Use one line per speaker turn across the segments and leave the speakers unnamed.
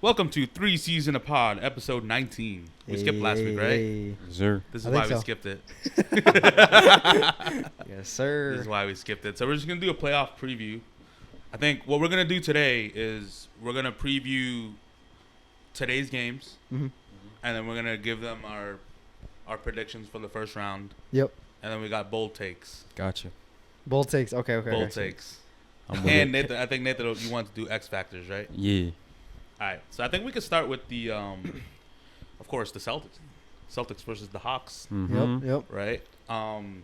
Welcome to 3 C's in a Pod, episode 19. We skipped last week, right?
Yes, sir.
This is why we skipped it.
Yes, sir.
This is why we skipped it. So we're just going to do a playoff preview. I think what we're going to do today is we're going to preview today's games, and then we're going to give them our predictions for the first round.
Yep.
And then we got bold takes.
Gotcha. Bold takes. Okay.
Bold takes. And Nathan, I think, Nathan, you want to do X Factors, right?
Yeah.
All right. So I think we could start with the, of course, the Celtics. Celtics versus the Hawks.
Mm-hmm.
Yep.
Right? You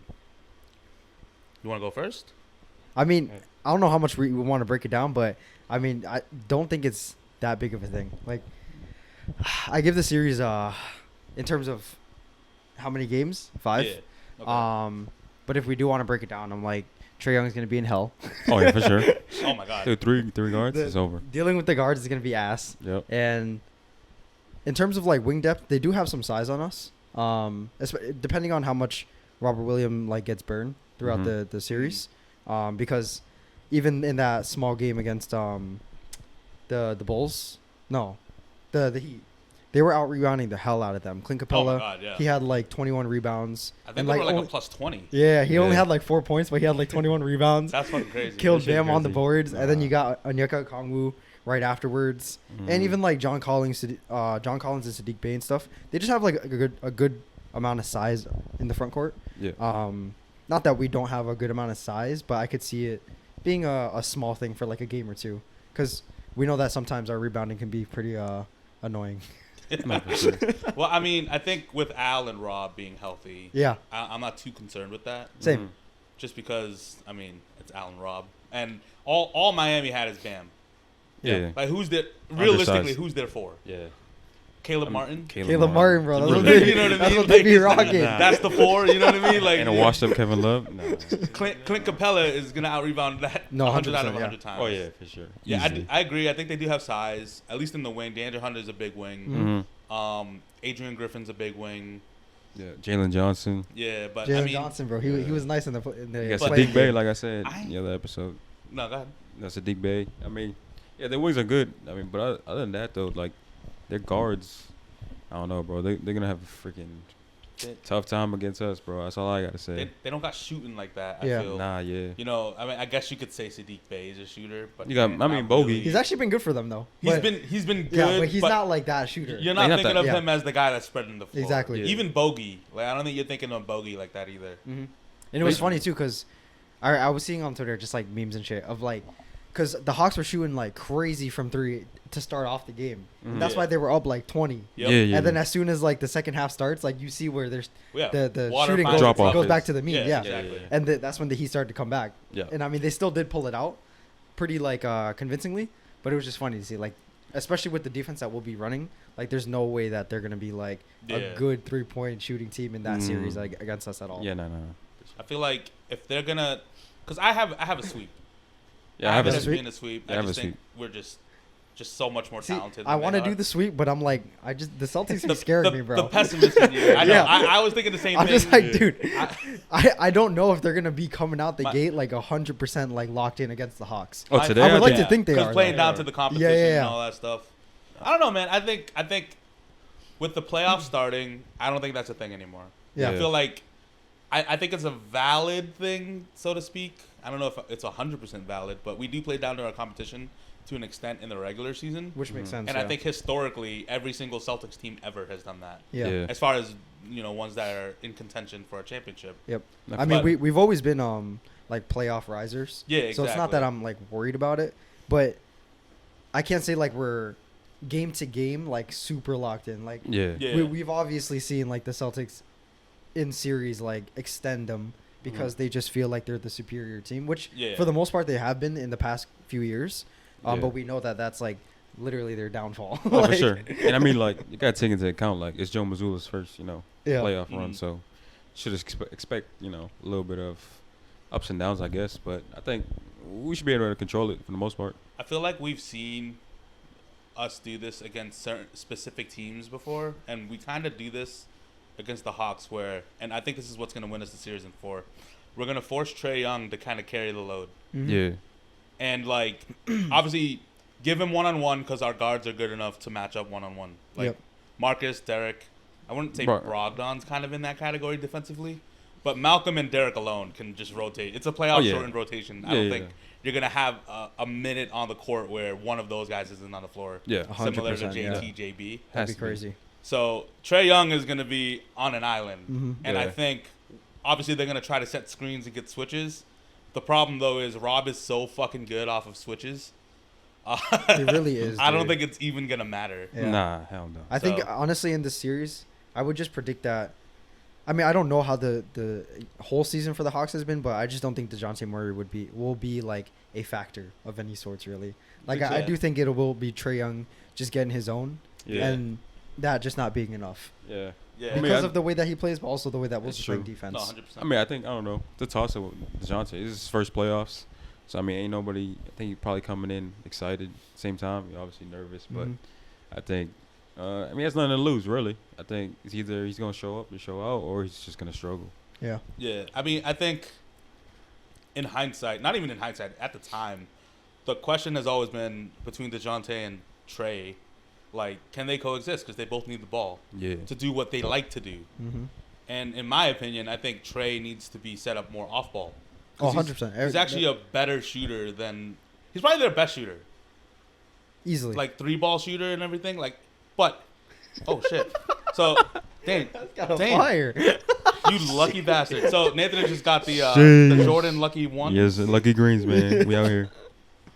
want to go first?
I mean, I don't know how much we want to break it down, but I mean, I don't think it's that big of a thing. Like, I give the series, in terms of how many games? 5.
Yeah. Okay.
But if we do want to break it down, I'm like, Trae Young's going to be in hell.
Oh, yeah, for sure.
Oh, my God.
Dude, three guards, it's over.
Dealing with the guards is going to be ass.
Yep.
And in terms of, like, wing depth, they do have some size on us. Depending on how much Robert Williams, like, gets burned throughout the series. Because even in that small game against the Bulls, the Heat, they were out rebounding the hell out of them. Clint Capella,
Oh, my God, yeah.
he had like 21 rebounds.
I think
and
they were like
only,
a plus 20.
Yeah, he only
Yeah.
had like 4 points, but he had like 21 rebounds.
That's fucking crazy.
Killed
That shit
Bam on the
crazy.
boards, and then
Nah.
you got Onyeka Okongwu right afterwards, and even like John Collins and Sadiq Bey and stuff. They just have like a good amount of size in the front court.
Yeah.
Not that we don't have a good amount of size, but I could see it being a small thing for like a game or two, because we know that sometimes our rebounding can be pretty annoying.
No, for sure.
Well, I mean, I think with Al and Rob being healthy,
Yeah,
I'm not too concerned with that.
same.
Mhm.
Just because, I mean, it's Al and Rob. And all Miami had is Bam.
Yeah.
Like, who's there? Realistically,
Undersized.
who's there for?
Yeah.
Caleb Martin?
Caleb Martin, bro. That's
Really?
what they,
You know what I
that's
mean?
what they be
Like,
rocking.
Nah.
That's the 4, you know what I mean? Like,
And a washed up Kevin Love? No.
Clint Capella is going to out-rebound that
No,
100 out of
100%,
100 times.
Oh, yeah, for sure.
Yeah,
Easy.
I agree. I think they do have size, at least in the wing. DeAndre Hunter is a big wing.
Mhm.
Adrian Griffin's a big wing.
Yeah. Jalen Johnson.
Yeah, but
Jalen
I mean,
Johnson, bro. He was nice in the
You got
But-
playing
Sadiq Bey,
game.
like I said
I-
in the other episode.
no, go ahead.
That's Sadiq Bey. I mean, yeah, their wings are good. I mean, but other than that, though, like, their guards, I don't know, bro. They're going to have a freaking tough time against us, bro. That's all I got to say.
They don't got shooting like that.
Yeah.
I feel.
Nah, yeah.
You know, I mean, I guess you could say Sadiq Bey is a shooter, but
You got-
man,
I mean,
not
Bogey.
really.
He's actually been good for them though.
He's
But-
been good.
yeah, but he's not like that shooter.
You're
Like,
not
not
thinking
that-
of
yeah.
him as the guy that's spreading the floor.
Exactly.
Yeah.
Even Bogey, like I don't think you're thinking of Bogey like that either.
And it was funny too, cause I was seeing on Twitter just like memes and shit of like, cause the Hawks were shooting like crazy from 3 to start off the game. And that's
Yeah.
why they were up like 20.
Yep.
Yeah.
And then as soon as like the second half starts, like you see where there's
Yeah.
the
Water
shooting
finds
Drop off
goes
is-
back to the mean. Yeah.
exactly.
And that's when the Heat started to come back.
Yeah.
And I mean, they still did pull it out pretty like convincingly, but it was just funny to see, like, especially with the defense that we'll be running, like there's no way that they're going to be like
Yeah.
a good 3-point shooting team in that
Mm.
series like, against us at all.
Yeah, no.
I feel like if they're gonna, because I have a sweep.
Yeah, I have a
a
us
sweep.
being a sweep.
Yeah, I
I
have
just
a
think we're just so much more
See,
talented.
I want to
than they
do
are.
the sweep, but I'm like, the Celtics are scaring me, bro.
The pessimist in you. I know.
Yeah.
I was thinking the same
I'm
thing.
just like, dude,
I-
I don't know if they're gonna be coming out the
My-
gate like 100% like locked in against the Hawks.
Oh,
I-
today?
I would like
think-
to think they
Because
are.
playing
though.
down to the competition
Yeah.
and all that stuff. I don't know, man. I think with the playoffs starting, I don't think that's a thing anymore.
Yeah.
I feel like I think it's a valid thing, so to speak. I don't know if it's 100% valid, but we do play down to our competition to an extent in the regular season.
Which makes sense.
And
yeah.
I think historically, every single Celtics team ever has done that.
yeah.
Yeah.
As far as, ones that are in contention for a championship.
Yep.
No,
I mean,
but-
we've always been like playoff risers.
Yeah,
So it's not
exactly.
that I'm like worried about it, but I can't say like we're game to game like super locked in. Like
Yeah.
Yeah.
we've obviously seen like the Celtics in series like extend them because they just feel like they're the superior team, which
Yeah.
for the most part they have been in the past few years.
Yeah.
But we know that that's like literally their downfall.
Oh, for
Like,
sure. And I mean, like, you got to take into account, like, it's Joe Mazzulla's first,
Yeah.
playoff run.
Mhm.
So, should expect, a little bit of ups and downs, I guess. But I think we should be able to control it for the most part.
I feel like we've seen us do this against certain specific teams before, and we kind of do this against the Hawks and I think this is what's going to win us the series in 4. We're going to force Trae Young to kind of carry the load.
Mhm.
Yeah.
And, like, obviously, give him one-on-one because our guards are good enough to match up one-on-one. Like
Yep.
Marcus, Derek. I wouldn't say
Bro.
Brogdon's kind of in that category defensively, but Malcolm and Derek alone can just rotate. It's a playoff shortened rotation. I don't think you're gonna have a minute on the court where one of those guys isn't on the floor.
Yeah,
similar to
100%,
JT, JB.
That'd be crazy.
So Trae Young is gonna be on an island, and I
Yeah.
think obviously they're gonna try to set screens and get switches. The problem though is Rob is so fucking good off of switches.
He really is.
I don't
dude.
think it's even gonna matter.
Yeah.
Nah, hell no.
I think
So-
honestly in this series, I would just predict that. I mean, I don't know how the whole season for the Hawks has been, but I just don't think DeJounte Murray will be like a factor of any sorts really. Like I do think it will be Trae Young just getting his own, and that just not being enough
Yeah.
Yeah,
because of the way that he plays, but also the way that Wolves
It's
playing
true.
defense.
no, 100%.
I mean, I think, I don't know, the toss up with DeJounte. This is his first playoffs. So, I mean, ain't nobody, I think he's probably coming in excited. Same time, you're obviously nervous. But I think, I mean, he has nothing to lose, really. I think it's either he's going to show up and show out, or he's just going to struggle.
Yeah.
Yeah, I mean, I think in hindsight, not even in hindsight, at the time, the question has always been between DeJounte and Trae, like, can they coexist? Because they both need the ball
Yeah.
to do what they like to do.
Mm-hmm.
And in my opinion, I think Trae needs to be set up more off ball.
Oh,
100%.
100%.
He's actually a better shooter than he's probably their best shooter,
easily
like 3-ball shooter and everything. Like, but oh shit, so dang,
got a
dang.
fire.
You lucky bastard. So Nathan just got the
Jeez.
Jordan Lucky One.
Yes, Lucky Greens, man. We out here.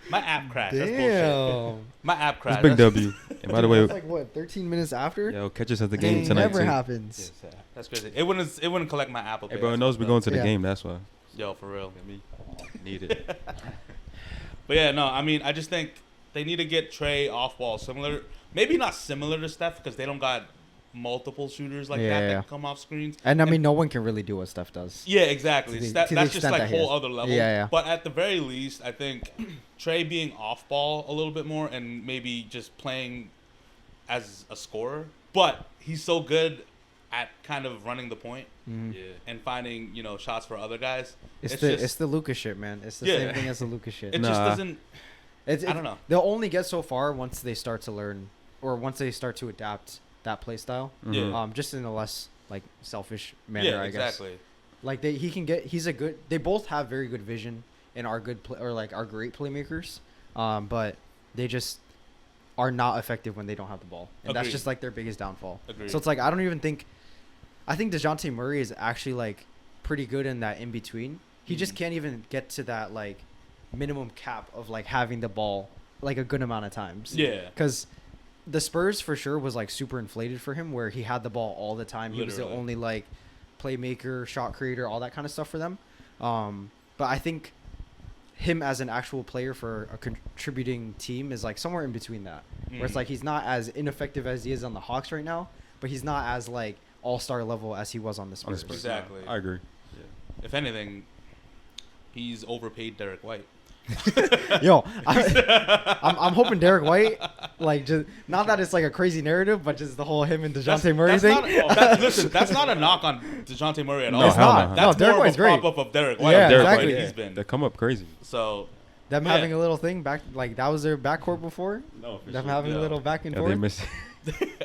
My app crashed. That's bullshit.
Damn.
My app
It's
crashed.
Big W. And by the way,
That's like what 13 minutes after.
yo, catch us at the game
Dang,
tonight,
never
too.
happens.
That's crazy. It wouldn't collect my Apple Pay.
Hey, bro, it
That's
knows we're
fucked
going
up.
to the
Yeah.
game. That's why.
Yo, for real.
Me need it.
But yeah, no, I mean, I just think they need to get Trae off ball similar, maybe not similar to Steph because they don't got multiple shooters like that
Yeah.
can come off screens.
And I mean, no one can really do what Steph does.
Yeah, exactly.
To the
That's just
extent
like
that he
whole
is.
other level.
Yeah, yeah.
But at the very least, I think Trae being off ball a little bit more and maybe just playing as a scorer. But he's so good at kind of running the point and finding, shots for other guys.
It's the Lucas shit, man. It's the
Yeah.
same thing as the Lucas shit.
It just doesn't. I don't know.
They'll only get so far once they start to learn, or once they start to adapt that play style.
Yeah.
Just in a less like selfish manner,
Yeah,
I guess.
exactly.
Like he's a good. They both have very good vision and are good are great playmakers. But they just are not effective when they don't have the ball, and that's
Agreed.
just like their biggest downfall.
Agreed.
So it's like I think DeJounte Murray is actually like pretty good in that in between. He just can't even get to that like minimum cap of like having the ball like a good amount of times.
Yeah.
Because the Spurs for sure was like super inflated for him, where he had the ball all the time. He was the
Literally.
only like playmaker, shot creator, all that kind of stuff for them. But I think him as an actual player for a contributing team is like somewhere in between that, where it's like he's not as ineffective as he is on the Hawks right now, but he's not as like all-star level as he was on the Spurs.
Exactly.
I agree.
If anything, he's overpaid Derek White.
Yo, I'm hoping Derek White, like, just not that it's like a crazy narrative, but just the whole him and DeJounte Murray thing.
Listen, that's not a knock on DeJounte Murray at all.
No,
It's
hell
not.
no.
That's
No, Derek
more
White's
of a
great.
pop up of Derek White.
Yeah,
Derek
exactly.
White he's been.
They come up crazy.
So
Them
yeah.
having a little thing back, like that was their backcourt before.
No, for
Them
sure.
having
Yeah.
a little back and
Yeah, they
forth
missed.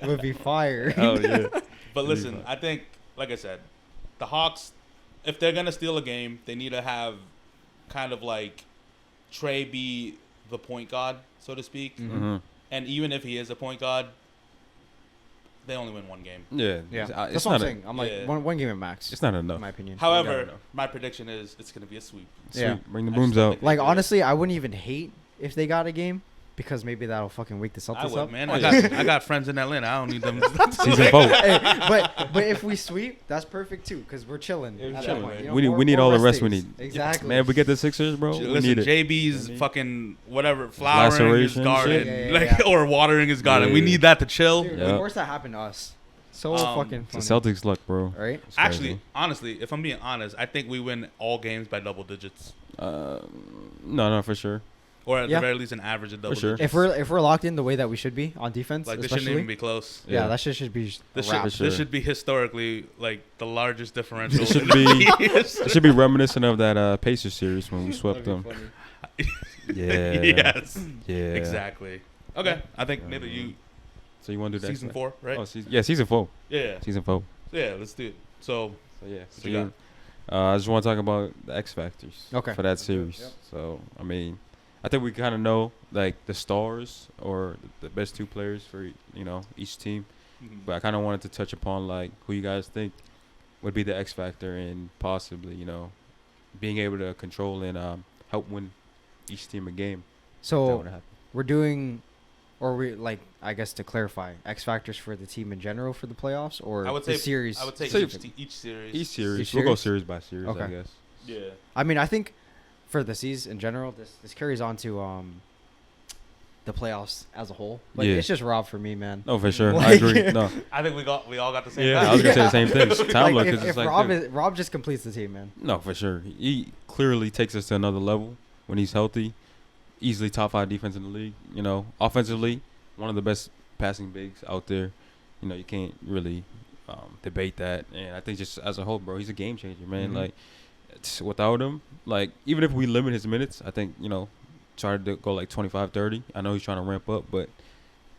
would be fire.
Oh yeah.
But listen, I think, like I said, the Hawks, if they're gonna steal a game, they need to have kind of like Trae be the point guard, so to speak.
Mm-hmm.
And even if he is a point guard, they only win one game.
Yeah.
Yeah,
It's
that's what I'm
not
saying. I'm like
yeah.
one game at max.
It's not
in
enough.
my opinion.
However,
enough.
my prediction is it's gonna be a sweep.
Yeah.
Sweet. Bring the
I
booms
just don't
out.
think-
Like honestly, I wouldn't even hate if they got a game, because maybe that'll fucking wake the
I
Celtics
would,
up.
man.
Oh,
I
yeah.
got I got friends in Atlanta. I don't need them.
Season 4.
Hey, but if we sweep, that's perfect too, because we're chilling.
Yeah, we're
at that
chilling,
point,
man.
you know,
We need-
more-
we need
more
all the rest we
days.
need.
Exactly.
Man, if we get the Sixers, bro, we
Listen,
need it.
JB's
I mean-
fucking whatever flowering his
Laceration
garden,
shit.
like
Yeah.
or watering his garden. We
Yeah.
need that to chill.
Dude,
Yeah.
of course that happened to us. So fucking
It's
funny.
the Celtics' luck, bro.
Right?
It's
Actually,
crazy.
honestly, if I'm being honest, I think we win all games by double digits,
No, for sure.
or at
Yeah.
the very least an average of double
sure.
digits.
If we're locked in the way that we should be on defense,
Like this
especially,
shouldn't even be close.
yeah,
Yeah.
that shit should be a
This
wrap.
should
sure.
this should be historically like the largest differential.
It should
in the
be-
East.
It should be reminiscent of that Pacers series when we swept them. Yeah.
Yes.
Yeah.
Exactly. Okay. I think maybe you
So you want to do that?
season 4, right?
Oh, season 4.
Yeah.
Season 4.
Yeah. Let's do it. So
So yeah.
what
So
you
I just want to talk about the X factors.
Okay.
For that series.
Yep.
So I mean, I think we kind of know like the stars or the best 2 players for each team. But I kind of wanted to touch upon like who you guys think would be the X factor in possibly being able to control and help win each team a game. That
So
would happen.
we're doing, or we like, I guess to clarify, X factors for the team in general for the playoffs, or
I would
the
say
series.
I would say
Say-
each series.
Each series,
Each
we'll go
series?
series by series,
Okay.
I guess.
Yeah.
I mean, I think for the season in general, this carries on to the playoffs as a whole. Like
Yeah.
it's just Rob for me, man.
No, for sure. I
Like-
agree. No,
I think we all got the same.
yeah,
guy.
I was gonna say the same thing. It's Time
Like,
luck, 'cause
if
it's like,
Rob
dude,
Rob just completes the team, man.
no, for sure. He clearly takes us to another level when he's healthy. Easily top 5 defense in the league. Offensively, one of the best passing bigs out there. You can't really debate that. And I think just as a whole, bro, he's a game changer, man.
Mhm.
Like, without him, like even if we limit his minutes, I think try to go like 25, 30. I know he's trying to ramp up, but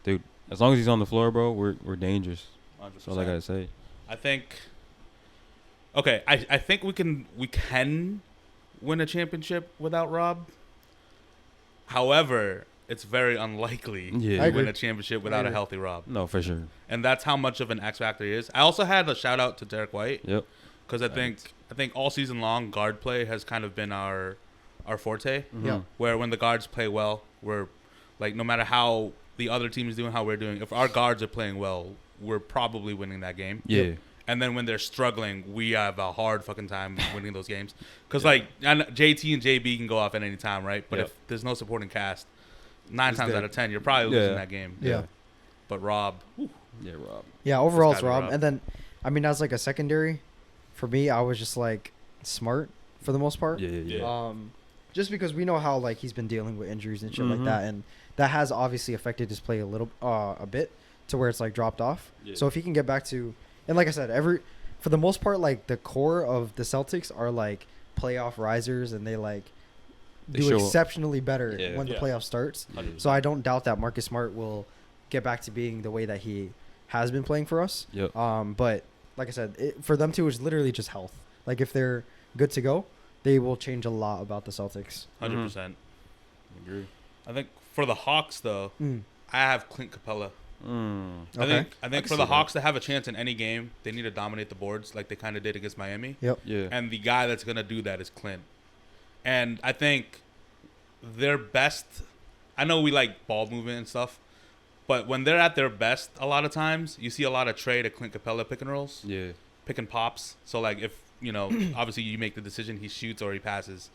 dude, as long as he's on the floor, bro, we're dangerous. That's all I gotta say.
I think. Okay, I think we can win a championship without Rob. However, it's very unlikely
Yeah.
I
to win
agree.
a championship without a
agree.
healthy Rob,
No, for sure.
and that's how much of an X factor he is. I also had a shout out to Derek White
Yep.
because I think all season long guard play has kind of been our forte.
Yeah.
Where when the guards play well, we're like no matter how the other team is doing, how we're doing, if our guards are playing well, we're probably winning that game.
Yeah.
And then when they're struggling, we have a hard fucking time winning those games. Because, and JT and JB can go off at any time, right? But
Yep.
if there's no supporting cast, 9
It's
times
dead.
out of 10, you're probably losing
Yeah.
that game.
Yeah.
But Rob,
Yeah, Rob.
Yeah, overall
It's
it's
gotta be
Rob.
Rob.
And then, I mean, as like a secondary, for me, I was just like Smart for the most part.
Yeah.
Just because we know how like he's been dealing with injuries and shit like
Mhm.
that, and that has obviously affected his play a bit to where it's like dropped off.
Yeah.
So if he can get back to, and like I said, for the most part, like the core of the Celtics are like playoff risers, and they like
They
do
show up.
exceptionally better
Yeah.
when the
Yeah.
playoff starts.
100%.
So I don't doubt that Marcus Smart will get back to being the way that he has been playing for us.
Yep.
But like I said, for them two, it's literally just health. Like if they're good to go, they will change a lot about the Celtics.
100%.
Agree.
I think for the Hawks, though, I have Clint Capella.
Okay.
I
I
think
can
for the
see
Hawks to have a chance in any game, they need to dominate the boards like they kind of did against Miami.
Yep.
Yeah.
And the guy that's going to do that is Clint. And I think their best, I know we like ball movement and stuff, but when they're at their best, a lot of times, you see a lot of Trey to Clint Capella pick and rolls,
Yeah.
pick and pops. So, like, if, obviously you make the decision, he shoots or he passes.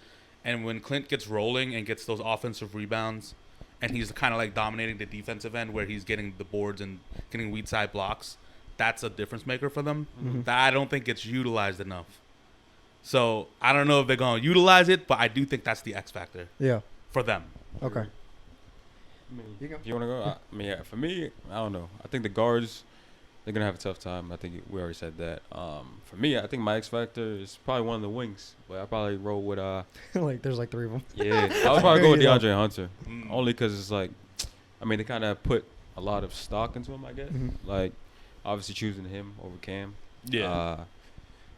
And when Clint gets rolling and gets those offensive rebounds, and he's kind of like dominating the defensive end where he's getting the boards and getting weak side blocks, that's a difference maker for them. That I don't think gets utilized enough. So I don't know if they're going to utilize it, but I do think that's the X factor
Yeah.
for them.
Okay.
If you want to go, for me, I don't know. I think the guards, they're gonna have a tough time. I think we already said that. For me, I think my X factor is probably one of the wings, but I probably roll with
Like there's like 3 of them.
yeah. I would probably go with
You know.
DeAndre Hunter,
Mm.
only because it's like, they kind of put a lot of stock into him. I guess like obviously choosing him over Cam.
Yeah.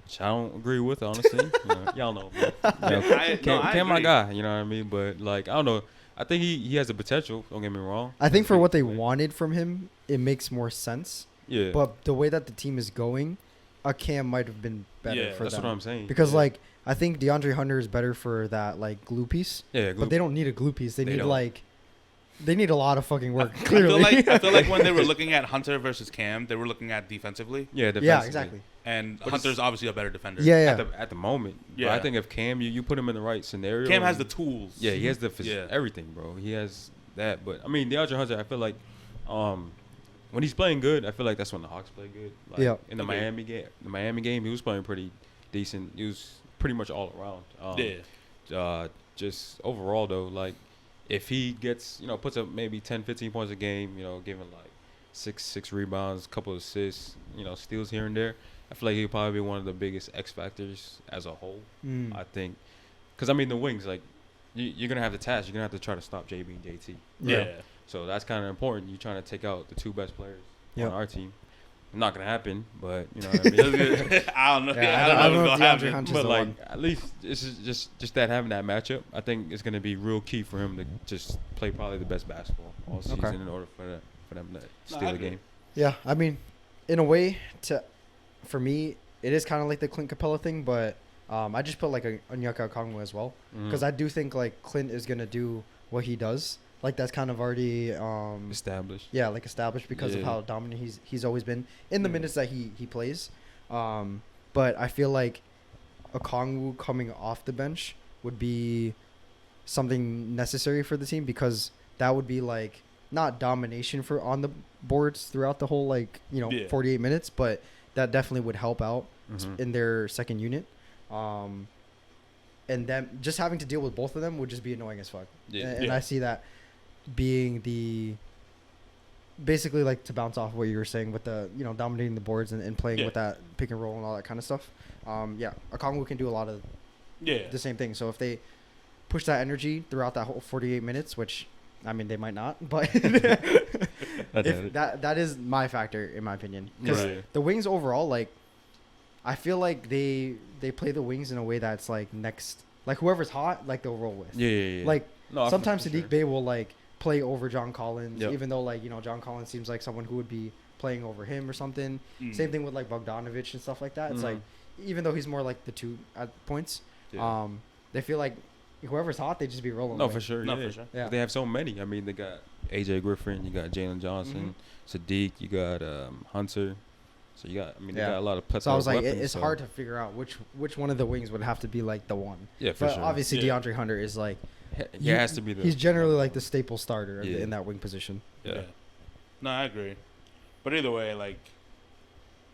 Which I don't agree with, honestly. Y'all know. Cam my
agree.
guy. You know what I mean? But like I don't know. I think he has the potential. Don't get me wrong.
I think for what they
Like,
wanted from him, it makes more sense.
Yeah.
But the way that the team is going, a Cam might have been better
Yeah,
for
that's
them.
what I'm saying.
Because
Yeah.
like I think DeAndre Hunter is better for that like glue piece,
yeah,
but they don't need a glue piece. They
They
need
don't.
like they need a lot of fucking work.
I
Clearly,
feel like when they were looking at Hunter versus Cam, they were looking at defensively,
Yeah,
yeah,
defensively.
exactly.
and
But
Hunter's obviously a better defender.
Yeah, yeah.
At the moment.
Yeah.
But I think if Cam, you put him in the right scenario.
Cam has the
and-
tools.
Yeah, he has the
Yeah.
everything, bro. He has that. But DeAndre Hunter, I feel like, when he's playing good, I feel like that's when the Hawks play good. Like,
Yeah.
In the
Okay.
Miami game, he was playing pretty decent. He was pretty much all around.
Yeah.
Just overall though, like if he gets, puts up maybe 10, 15 points a game, giving like six rebounds, a couple of assists, steals here and there, I feel like he'll probably be one of the biggest X factors as a whole. I think, because the wings, like you're gonna have the task. You're gonna have to try to stop JB and JT.
Yeah.
So that's kind of important. You're trying to take out the two best players
Yep.
on our team. Not gonna happen, but you know what I mean.
I don't know.
Yeah,
I don't know
if
what's
DeAndre
gonna happen.
Hunt is
But
the
like
one.
at least this is just that having that matchup. I think it's gonna be real key for him to just play probably the best basketball all season
Okay.
in order for them to
I
steal the
agree.
game.
Yeah, I mean, in a way, for me, it is kind of like the Clint Capella thing, but I just put like a Onyeka Okongwu as well because I do think like Clint is gonna do what he does. Like that's kind of already
Established.
yeah, like established because of
Yeah.
how dominant he's always been in the minutes that he plays. But I feel like Okongwu coming off the bench would be something necessary for the team because that would be like not domination for on the boards throughout the whole like
Yeah.
48 minutes, but that definitely would help out
Mhm.
in their second unit. And then just having to deal with both of them would just be annoying as fuck.
Yeah.
And
Yeah.
I see that being the basically like to bounce off what you were saying with the dominating the boards and playing
Yeah.
with that pick and roll and all that kind of stuff. Yeah, Okongwu can do a lot of
Yeah.
the same thing. So if they push that energy throughout that whole 48 minutes, which I mean they might not, but
I doubt
if
it.
that is my factor in my opinion because
Right.
the Wings overall, like I feel like they play the Wings in a way that's like next, like whoever's hot, like they'll roll with.
Yeah.
Like
No,
sometimes
for
Sadiq
sure.
Bey will like play over John Collins,
Yep.
even though like John Collins seems like someone who would be playing over him or something.
Mm.
Same thing with like Bogdanovich and stuff like that. It's like even though he's more like the two at points,
Yeah.
they feel like whoever's hot, they just be rolling.
No,
with.
for sure.
No,
yeah.
for sure.
Yeah.
They have so many. I mean, they got AJ Griffin, you got Jalen Johnson, Sadiq, you got Hunter. So you got, they got a lot of plethora.
So I was
of
like,
weapons,
it's
so-
hard to figure out which one of the Wings would have to be like the one.
Yeah, for
But
sure.
obviously
Yeah.
DeAndre Hunter is like
He has to be the.
he's generally like the staple starter
Yeah.
in that wing position.
Yeah.
No, I agree. But either way, like,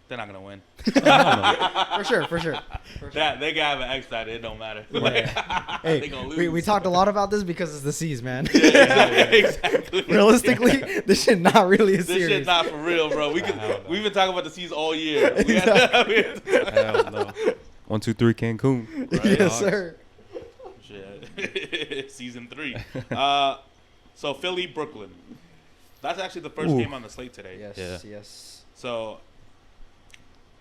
they're not gonna win.
For sure, for sure.
That they can have an X factor. It don't matter.
Yeah.
They
Hey,
gonna
we
lose.
talked a lot about this because it's the C's, man.
Yeah, exactly.
Realistically, this shit not really a
This
series.
shit not for real, bro.
Hell no.
We've been talking about the C's all year.
Hell no. 1, 2, 3, Cancun.
Right.
Yes,
Dogs.
sir.
Shit. Season 3. So Philly, Brooklyn. That's actually the first
Ooh.
game on the slate today.
Yes,
Yeah.
yes.
So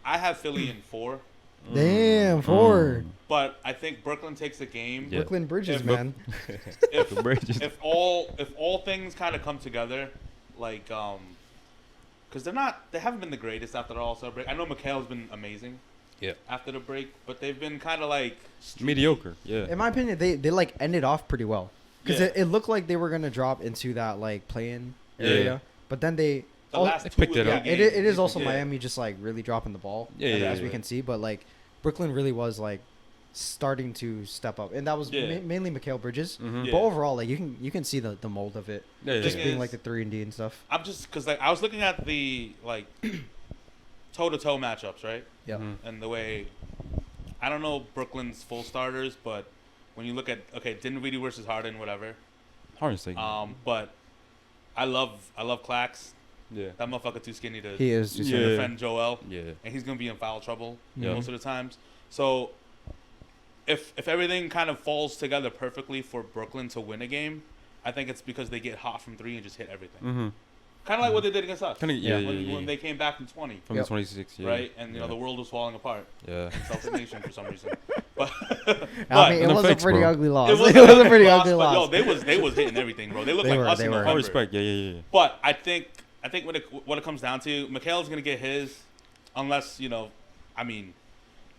I have Philly in 4,
Damn, 4.
but I think Brooklyn takes the game.
Yeah.
Brooklyn Bridges,
If-
man.
If
The Bridges.
if all things kind of come together, like because they haven't been the greatest after the All-Star break. I know Mikhail's been amazing.
Yeah.
After the break, but they've been kind of like
Mediocre. Yeah.
In my opinion, they like ended off pretty well because
Yeah.
it looked like they were gonna drop into that like play-in
Yeah.
area, but then they.
The
Oh,
last
they
two
picked
of
it
the
up.
It
games,
is also
yeah.
Miami just like really dropping the ball
Yeah,
as
yeah,
we
yeah.
can see, but like Brooklyn really was like starting to step up, and that was
Yeah.
mainly Mikal Bridges.
Mhm.
Yeah.
But overall, like you can see the mold of it,
Yeah,
just
yeah.
being
Is-
like the 3-and-D and stuff.
I'm just because like I was looking at the like toe-to-toe matchups, right?
Yeah.
Mhm.
And the way I don't know Brooklyn's full starters, but when you look at Dinwiddie versus Harden, whatever.
Harden's taking.
But I love Clax.
Yeah.
That motherfucker too skinny to
He is just
Yeah.
defend Joel,
Yeah.
and he's gonna be in foul trouble
Yeah.
most of the times. So if everything kind of falls together perfectly for Brooklyn to win a game, I think it's because they get hot from 3 and just hit everything.
Mm-hmm.
Kind of like what they did against us.
Kinda, yeah,
Yeah.
yeah,
When they came back from 20,
From
Yep.
the 26, yeah.
right? And you know
Yeah.
the world was falling apart.
Yeah.
Celtic Nation for some reason. But
I mean, it
And the
was a
fakes,
pretty
bro.
ugly loss.
it was,
It was a pretty
loss,
ugly
but,
loss.
Yo, they was hitting everything, bro. They looked
They
like
were,
us
they
in
were.
November.
All respect. Yeah, yeah, yeah.
But I think what it comes down to, Mikhail's gonna get his, unless I mean,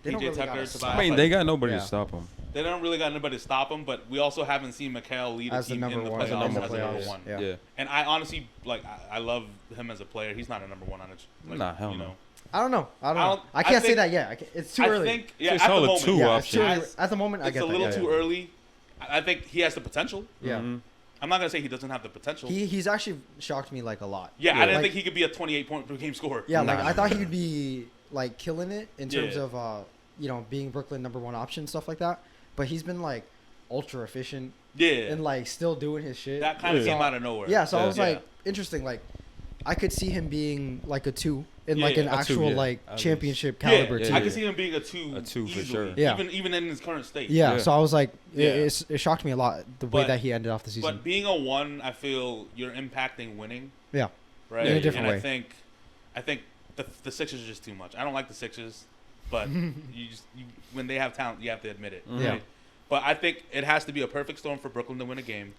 They don't
PJ
really
Tucker
gotta
survives.
stop
I mean, they got nobody
Yeah.
to stop him.
They don't really got anybody to stop him, but we also haven't seen Mikhail lead a
As the
team
number
in the
one,
playoffs
as the number
as a number
playoffs.
one.
Yeah.
Yeah.
And I honestly I love him as a player. He's not a number one on it. Like,
Nah, hell no.
I don't know. I
don't-
can't say
think-
that yet. It's too
I
early.
think yeah,
It's
at the
all a
moment,
two
yeah, it's too
option.
early. At the moment, I
it's
get
a
that.
little
yeah.
too early. I think he has the potential.
Yeah.
Mhm.
I'm not gonna say he doesn't have the potential.
He's actually shocked me like a lot.
yeah, I
Yeah.
didn't
Like-
think he could be a 28-point per game scorer.
Yeah, like
Nah.
I thought he'd be like killing it in terms
Yeah.
of being Brooklyn number one option stuff like that. But he's been like ultra efficient
Yeah,
and like still doing his shit.
that kind of
Yeah.
came out of nowhere.
Yeah, so I was
Yeah.
like interesting. Like I could see him being like a 2 in
Yeah,
like an
a
2,
actual
yeah,
like
at
championship
Yeah,
caliber
yeah,
team.
I can see him being a 2.
A 2 for
easily.
sure.
Yeah.
Even in his current state.
Yeah,
Yeah.
so I was like,
Yeah.
it shocked me a lot the way
But-
that he ended off the season.
But being a 1, I feel you're impacting winning.
Yeah.
Right.
In a different
and
way.
I think the Sixers are just too much. I don't like the Sixers, but when they have talent, you have to admit it.
Mhm.
Yeah.
Right? But I think it has to be a perfect storm for Brooklyn to win a game.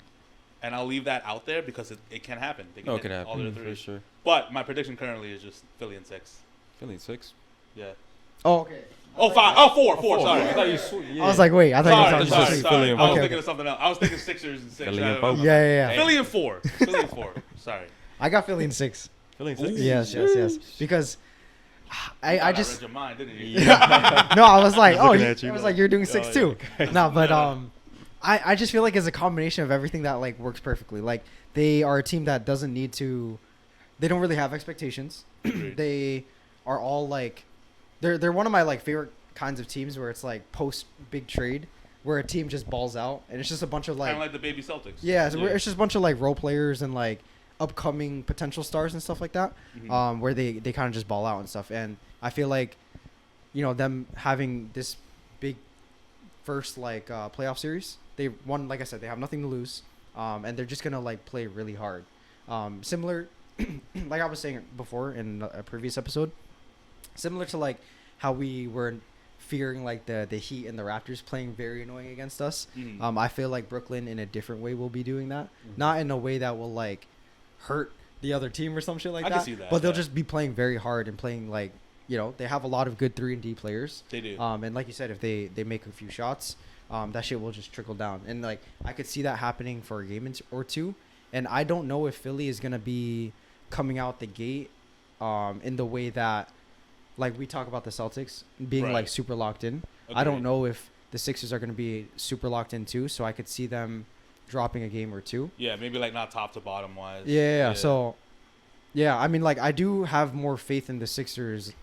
And I'll leave that out there because it can happen. They can
Oh, it
hit
could happen
all their
for
threes.
sure.
But my prediction currently is just Philly in 6.
Philly in 6.
Yeah.
Oh, okay.
Oh, 5. Oh, 4. Sorry.
I thought you sweet. Yeah.
I was like, wait, I thought you were
Sorry.
talking about
Philly
Sorry.
and
I was
four.
thinking of something else. I was thinking Sixers and 6.
Philly and four.
Yeah.
Philly in 4. Philly in 4. Sorry.
I got Philly in 6.
Philly in 6.
Yes. Because I
I
just
read your mind, didn't you?
Yeah.
no, I was like,
He's
oh,
looking
I
at you
was
like-
like, you're doing 6
Oh,
too.
yeah.
No, but I just feel like it's a combination of everything that like works perfectly. Like they are a team that doesn't need to. They don't really have expectations. They are all like, they're one of my like favorite kinds of teams where it's like post big trade where a team just balls out and it's just a bunch of
Kind
like
of like the baby Celtics.
yeah, it's just a bunch of like role players and like upcoming potential stars and stuff like that.
Mhm.
Where they kind of just ball out and stuff. And I feel like, you know, them having this big first like playoff series, they won. Like I said, they have nothing to lose, and they're just gonna like play really hard. Similar, like I was saying before in a previous episode, similar to like how we were fearing like the Heat and the Raptors playing very annoying against us.
Mhm.
I feel like Brooklyn in a different way will be doing that,
Mhm.
not in a way that will like hurt the other team or some shit like
I
that.
can see that,
But they'll
yeah.
just be playing very hard and playing like, you know, they have a lot of good 3-and-D players.
They do.
And like you said, if they make a few shots, that shit will just trickle down. And like I could see that happening for a game or two. And I don't know if Philly is gonna be coming out the gate, in the way that, like we talk about the Celtics being
Right.
like super locked in. I don't
Agreed.
know if the Sixers are gonna be super locked in too. So I could see them dropping a game or two.
Yeah, maybe like not top to bottom wise.
Yeah. So, yeah, I mean, like I do have more faith in the Sixers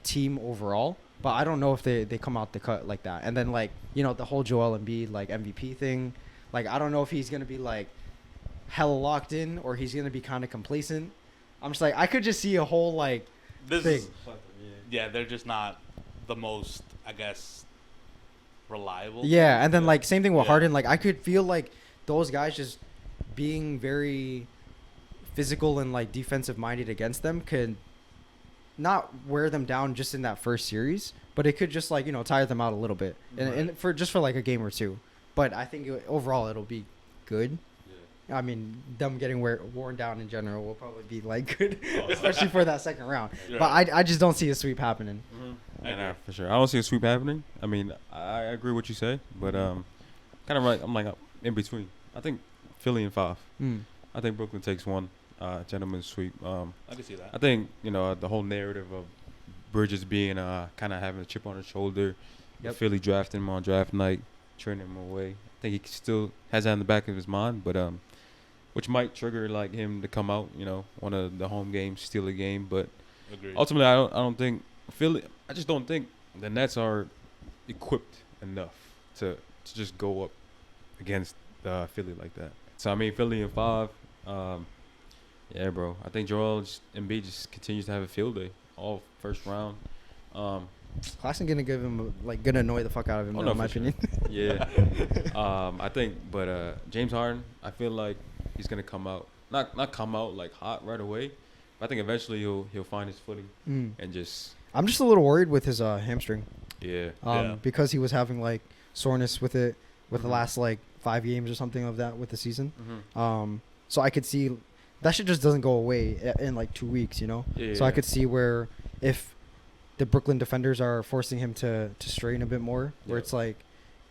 team overall, but I don't know if they come out the cut like that. And then like, you know, the whole Joel Embiid like MVP thing, like I don't know if he's gonna be like hella locked in or he's gonna be kind of complacent. I'm just like I could just see a whole like
this
thing.
is yeah, they're just not the most, I guess, reliable.
Yeah, and then like same thing with
Yeah.
Harden. Like I could feel like those guys just being very physical and like defensive minded against them could not wear them down just in that first series, but it could just like, you know, tire them out a little bit, and for just for like a game or two. But I think overall it'll be good. I mean, them getting worn down in general will probably be like good, especially for that second round.
Right.
But I just don't see a sweep happening.
I agree.
Yeah, for sure. I don't see a sweep happening. I mean, I agree with what you say, but kind of like I'm like in between. I think Philly in 5. I think Brooklyn takes 1. Gentleman's sweep.
I can see that.
I think, you know, the whole narrative of Bridges being kind of having a chip on his shoulder,
Yep.
Philly drafting him on draft night, turning him away. I think he still has that in the back of his mind, but which might trigger like him to come out, you know, one of the home games, steal a game. But
Agreed.
ultimately, I don't think Philly. I just don't think the Nets are equipped enough to just go up against Philly like that. So I mean, Philly in 5. Yeah, bro. I think Joel Embiid just continues to have a field day all first round.
Claxton gonna give him gonna annoy the fuck out of him,
Oh,
though,
no,
in my
for sure.
opinion.
Yeah. I think, but James Harden, I feel like he's gonna come out, not come out like hot right away, but I think eventually he'll find his footing and just
I'm just a little worried with his hamstring.
yeah.
Yeah.
Because he was having like soreness with it with the
Mhm.
last like 5 games or something of that with the season.
Mm-hmm.
So I could see that shit just doesn't go away in like 2 weeks, you know.
Yeah,
So I
yeah.
could see where if the Brooklyn defenders are forcing him to strain a bit more, where
Yeah.
it's like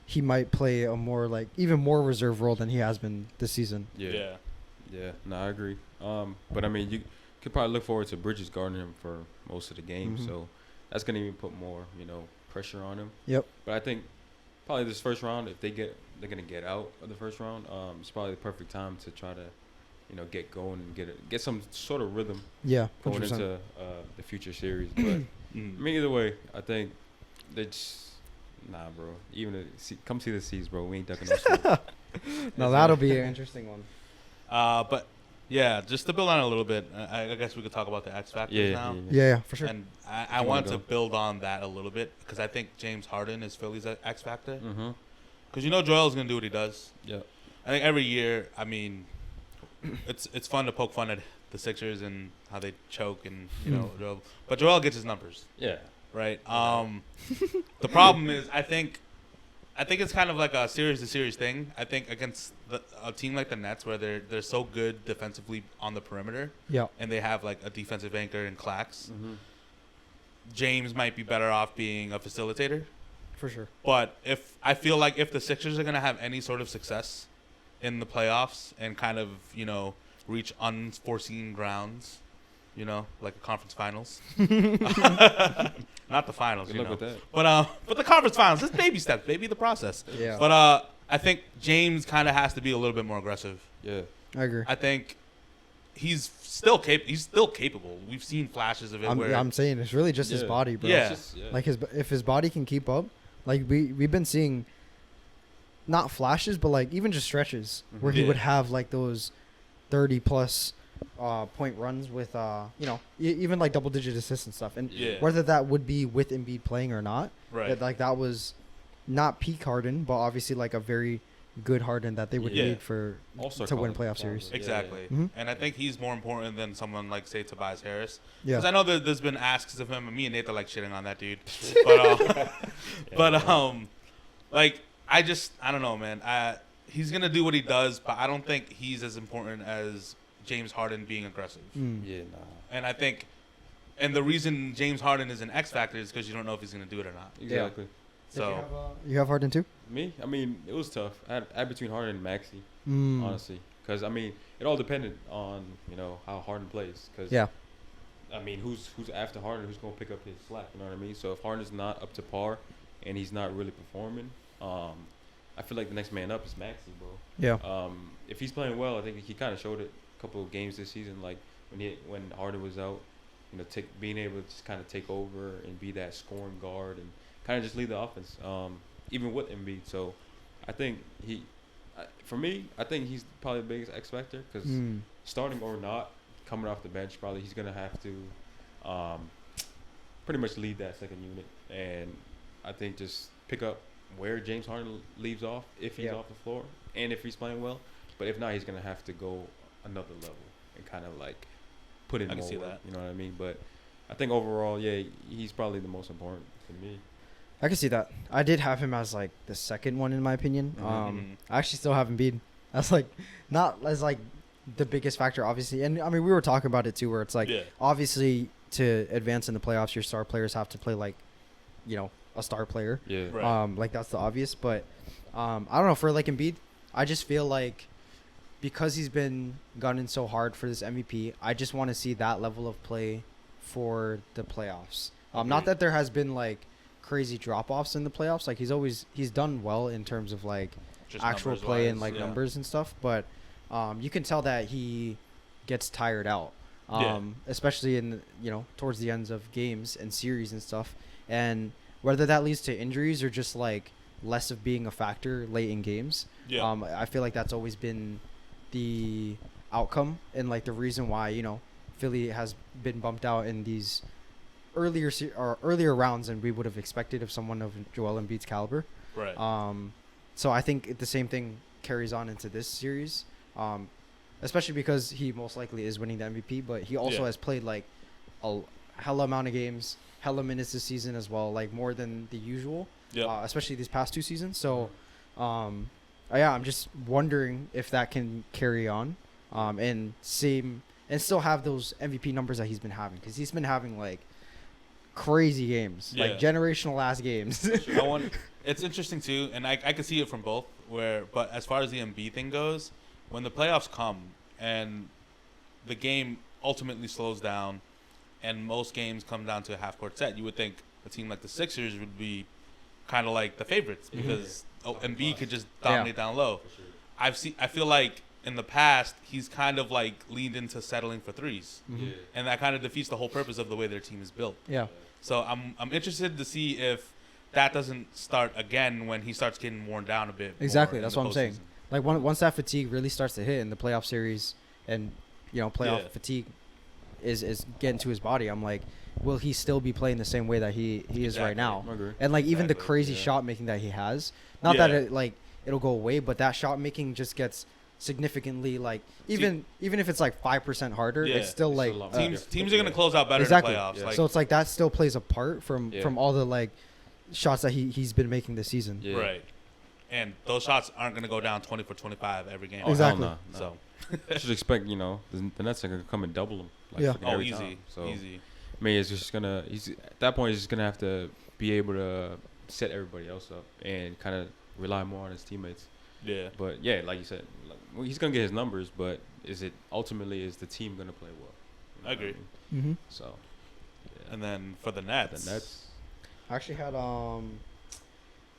he might play a more like even more reserve role than he has been this season.
Yeah. Yeah. No, I agree. But I mean, you could probably look forward to Bridges guarding him for most of the game,
Mhm.
so that's gonna even put more, you know, pressure on him.
Yep.
But I think probably this first round, if they're gonna get out of the first round, it's probably the perfect time to try to, you know, get going and get some sort of rhythm
Yeah,
going
100%.
into the future series. But I mean, either way, I think they just bro. Even come see the C's, bro. We ain't ducking no smoke.
No, that'll be an interesting one.
But Yeah, just to build on it a little bit, I guess we could talk about the X factors now.
Yeah, for sure.
And I want to build on that a little bit because I think James Harden is Philly's X factor.
Mm-hmm.
Because Joel's gonna do what he does.
Yeah.
I think every year, I mean, it's fun to poke fun at the Sixers and how they choke and Joel, but Joel gets his numbers.
Yeah.
Right. The problem is I think it's kind of like a series to series thing. I think against a team like the Nets where they're so good defensively on the perimeter.
Yeah.
And they have like a defensive anchor in Clax.
Mm-hmm.
James might be better off being a facilitator.
For sure.
But I feel like if the Sixers are gonna have any sort of success in the playoffs and kind of reach unforeseen grounds, like a conference finals. Not the finals,
Good luck with that.
But the conference finals, it's baby steps, baby, the process.
Yeah.
But I think James kind of has to be a little bit more aggressive.
Yeah.
I agree.
I think he's still capable. We've seen flashes of it.
I'm saying it's really just his body, bro.
Yeah.
Like if his body can keep up, like we've been seeing, not flashes, but like even just stretches where he would have like those 30+ point runs with even like double-digit assists and stuff, and whether that would be with Embiid playing or not,
right?
That was not peak Harden, but obviously like a very good Harden that they would need to win a playoff series.
Exactly.
Mm-hmm.
And I think he's more important than someone like, say, Tobias Harris.
Yeah.
Because I know that there's been asks of him, and me and Nathan like shitting on that dude. Like, I don't know, man. He's going to do what he does, but I don't think he's as important as James Harden being aggressive.
Yeah, nah.
And I think, and the reason James Harden is an X factor is because you don't know if he's going to do it or not.
Exactly.
So
you have Harden too?
Me? I mean, it was tough. I had between Harden and Maxey, honestly. Because, I mean, it all depended on, how Harden plays. Cause, I mean, who's after Harden, who's going to pick up his slack, you know what I mean? So if Harden's not up to par and he's not really performing, I feel like the next man up is Maxey, bro.
Yeah.
If he's playing well, I think he kind of showed it a couple of games this season, like when Harden was out, being able to just kind of take over and be that scoring guard and kind of just lead the offense, even with Embiid. So I think for me, I think he's probably the biggest X factor because starting or not, coming off the bench, probably he's going to have to pretty much lead that second unit. And I think just pick up where James Harden leaves off if he's off the floor and if he's playing well. But if not, he's going to have to go another level and kind of like put in more work, you know what I mean? But I think overall, he's probably the most important to me.
I can see that. I did have him as like the second one in my opinion. I actually still have Embiid. That's like not as like the biggest factor, obviously. And I mean, we were talking about it too, where it's like obviously to advance in the playoffs, your star players have to play like, a star player.
Yeah.
Right.
Like that's the obvious. But I don't know, for like Embiid, I just feel like because he's been gunning so hard for this MVP, I just want to see that level of play for the playoffs. Not that there has been like crazy drop-offs in the playoffs. Like he's done well in terms of like just actual play and like numbers and stuff, but you can tell that he gets tired out, especially in towards the ends of games and series and stuff, and whether that leads to injuries or just like less of being a factor late in games. I feel like that's always been the outcome and like the reason why Philly has been bumped out in these earlier rounds than we would have expected of someone of Joel Embiid's caliber.
Right.
So I think the same thing carries on into this series, especially because he most likely is winning the MVP, but he also has played like a hella amount of games, hella minutes this season as well, like more than the usual, especially these past two seasons. So, I'm just wondering if that can carry on, and still have those MVP numbers that he's been having, because he's been having like crazy games, like generational ass games.
It's interesting too, and I can see it from both. But as far as the Embiid thing goes, when the playoffs come and the game ultimately slows down, and most games come down to a half court set, you would think a team like the Sixers would be kind of like the favorites because Embiid could just dominate down low. I feel like in the past he's kind of like leaned into settling for threes, and that kind of defeats the whole purpose of the way their team is built. So I'm interested to see if that doesn't start again when he starts getting worn down a bit.
Exactly, that's what I'm saying. Like once that fatigue really starts to hit in the playoff series, and playoff
Yeah.
fatigue is getting to his body. I'm like, will he still be playing the same way that he is right
Exactly.
now?
I agree.
And like even the
Exactly,
crazy
yeah.
shot making that he has, not that
Yeah.
it'll go away, but that shot making just gets significantly even if it's like 5% harder,
Yeah.
it's still
It's
like
a lot.
Teams are gonna close out better
Exactly.
in the playoffs.
Yeah.
Like,
so it's like that still plays a part from
Yeah.
from all the like shots that he's been making this season.
Yeah.
right. And those shots aren't gonna go down 20 for 25 every game.
Oh, hell
Exactly.
nah, nah.
So
You should expect, the Nets are gonna come and double him. Like,
Yeah.
freaking every
easy,
time. So
easy.
I mean, it's just gonna. He's at that point. He's just gonna have to be able to set everybody else up and kind of rely more on his teammates.
Yeah.
But yeah, like you said, he's gonna get his numbers. But is the team gonna play well? You know
I agree.
what I mean?
Mm-hmm.
So yeah.
And then for the Nets,
The Nets.
I actually had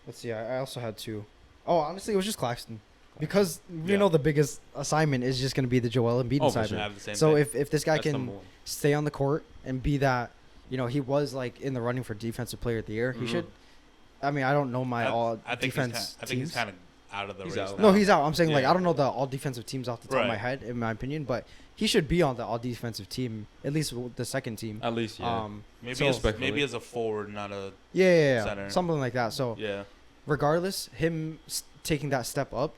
let's see, I also had two. Oh, honestly, it was just Claxton. Because
Yeah.
the biggest assignment is just going to be the Joel Embiid
Oh, for
assignment.
sure.
have the same
So
thing.
if this guy
That's
can
number one.
stay on the court and be that, he was like in the running for defensive player of the year. He
Mhm.
should. I mean, I don't know my all
I think
defense
I think he's
teams.
kind of out of the
He's
race.
out.
now.
No, he's out. I'm saying like
Yeah.
I don't know the all defensive teams off the top of my
Right.
head, in my opinion, but he should be on the all defensive team, at least the second team.
At least, yeah.
maybe
so-
as
Respectfully.
maybe as a forward, not a
Yeah,
Center.
something like that. So
yeah.
regardless, him taking that step up,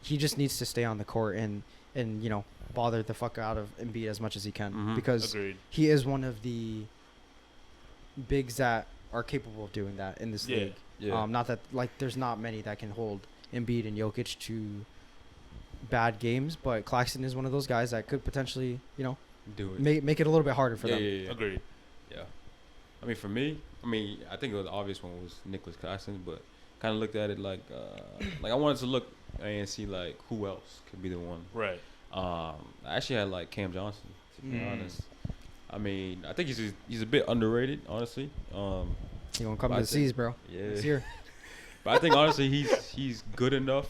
he just needs to stay on the court and bother the fuck out of Embiid as much as he can
Mhm.
because
Agreed.
he is one of the bigs that are capable of doing that in this
Yeah.
league.
Yeah.
Not that there's not many that can hold Embiid and Jokic to bad games, but Claxton is one of those guys that could potentially
Do it.
make it a little bit harder for
yeah,
them.
yeah, yeah.
Agreed.
Yeah. I mean, for me, I think the obvious one was Nicholas Claxton, but kind of looked at it like I wanted to look and see like who else could be the one.
Right.
I actually had like Cam Johnson, to be
Mm.
honest. I mean, I think he's a bit underrated, honestly.
You gonna come
But
to
I
the
think-
seas, bro?
Yeah.
It's here.
But I think honestly he's good enough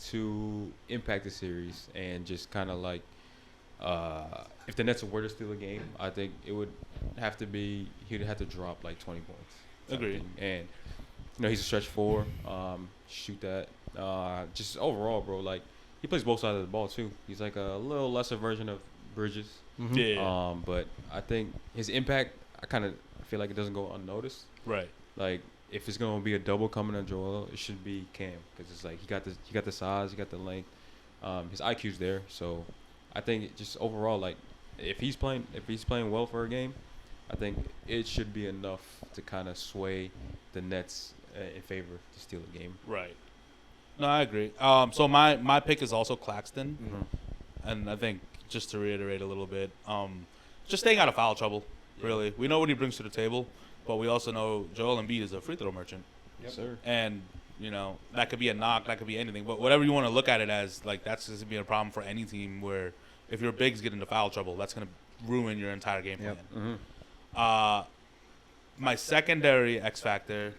to impact the series and just kind of like if the Nets were to steal a game, I think it would have to be he'd have to drop like 20 points. type
Agreed.
thing. And he's a stretch four, shoot that. Just overall, bro, like he plays both sides of the ball too. He's like a little lesser version of Bridges.
Mhm.
Yeah.
But I think his impact, I feel like it doesn't go unnoticed.
Right.
Like if it's gonna be a double coming on Joel, it should be Cam because it's like he got the size, he got the length, his IQ's there. So I think it just overall, like if he's playing well for a game, I think it should be enough to kind of sway the Nets in favor to steal a game.
Right. No, I agree. So my pick is also Claxton, and I think just to reiterate a little bit, just staying out of foul trouble. Really, we know what he brings to the table, but we also know Joel Embiid is a free throw merchant,
Yes, sir.
and that could be a knock, that could be anything, but whatever you want to look at it as, like that's just gonna be a problem for any team where if your bigs get into foul trouble, that's gonna ruin your entire game plan.
Yep.
Mm-hmm.
My secondary X factor,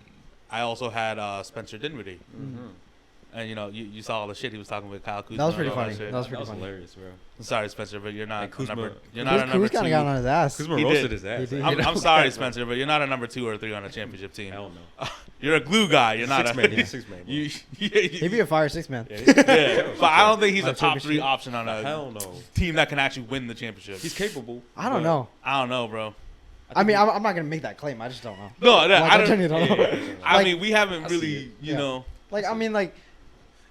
I also had Spencer Dinwiddie.
Mm-hmm.
And you saw all the shit he was talking with Kyle Kuzma.
That was pretty
and all
funny.
shit.
That was
That
pretty
was
funny.
hilarious, bro.
Sorry, Spencer, but you're not
And Kuzma-
a number. You're not a number
Who's kind of got on
two.
his ass?
Kuzma
He
roasted
did.
his ass.
He did.
I'm sorry, Spencer, but you're not a number 2 or 3 on a championship team.
Hell no.
You're a glue guy. You're not
Six man.
a.
He's a 6 man. Bro.
He'd be a fire 6-man.
Yeah, but I don't think he's a
On a
top 3
championship.
option on a
Hell no.
team that can actually win the championship.
He's capable.
I don't
but
know.
I don't know, bro.
I mean, I'm not gonna make that claim. I just don't know.
No,
Like,
I don't.
genuinely don't know.
I
Like,
mean, we haven't
I see
really,
it.
you
Yeah.
know.
Like, I mean, like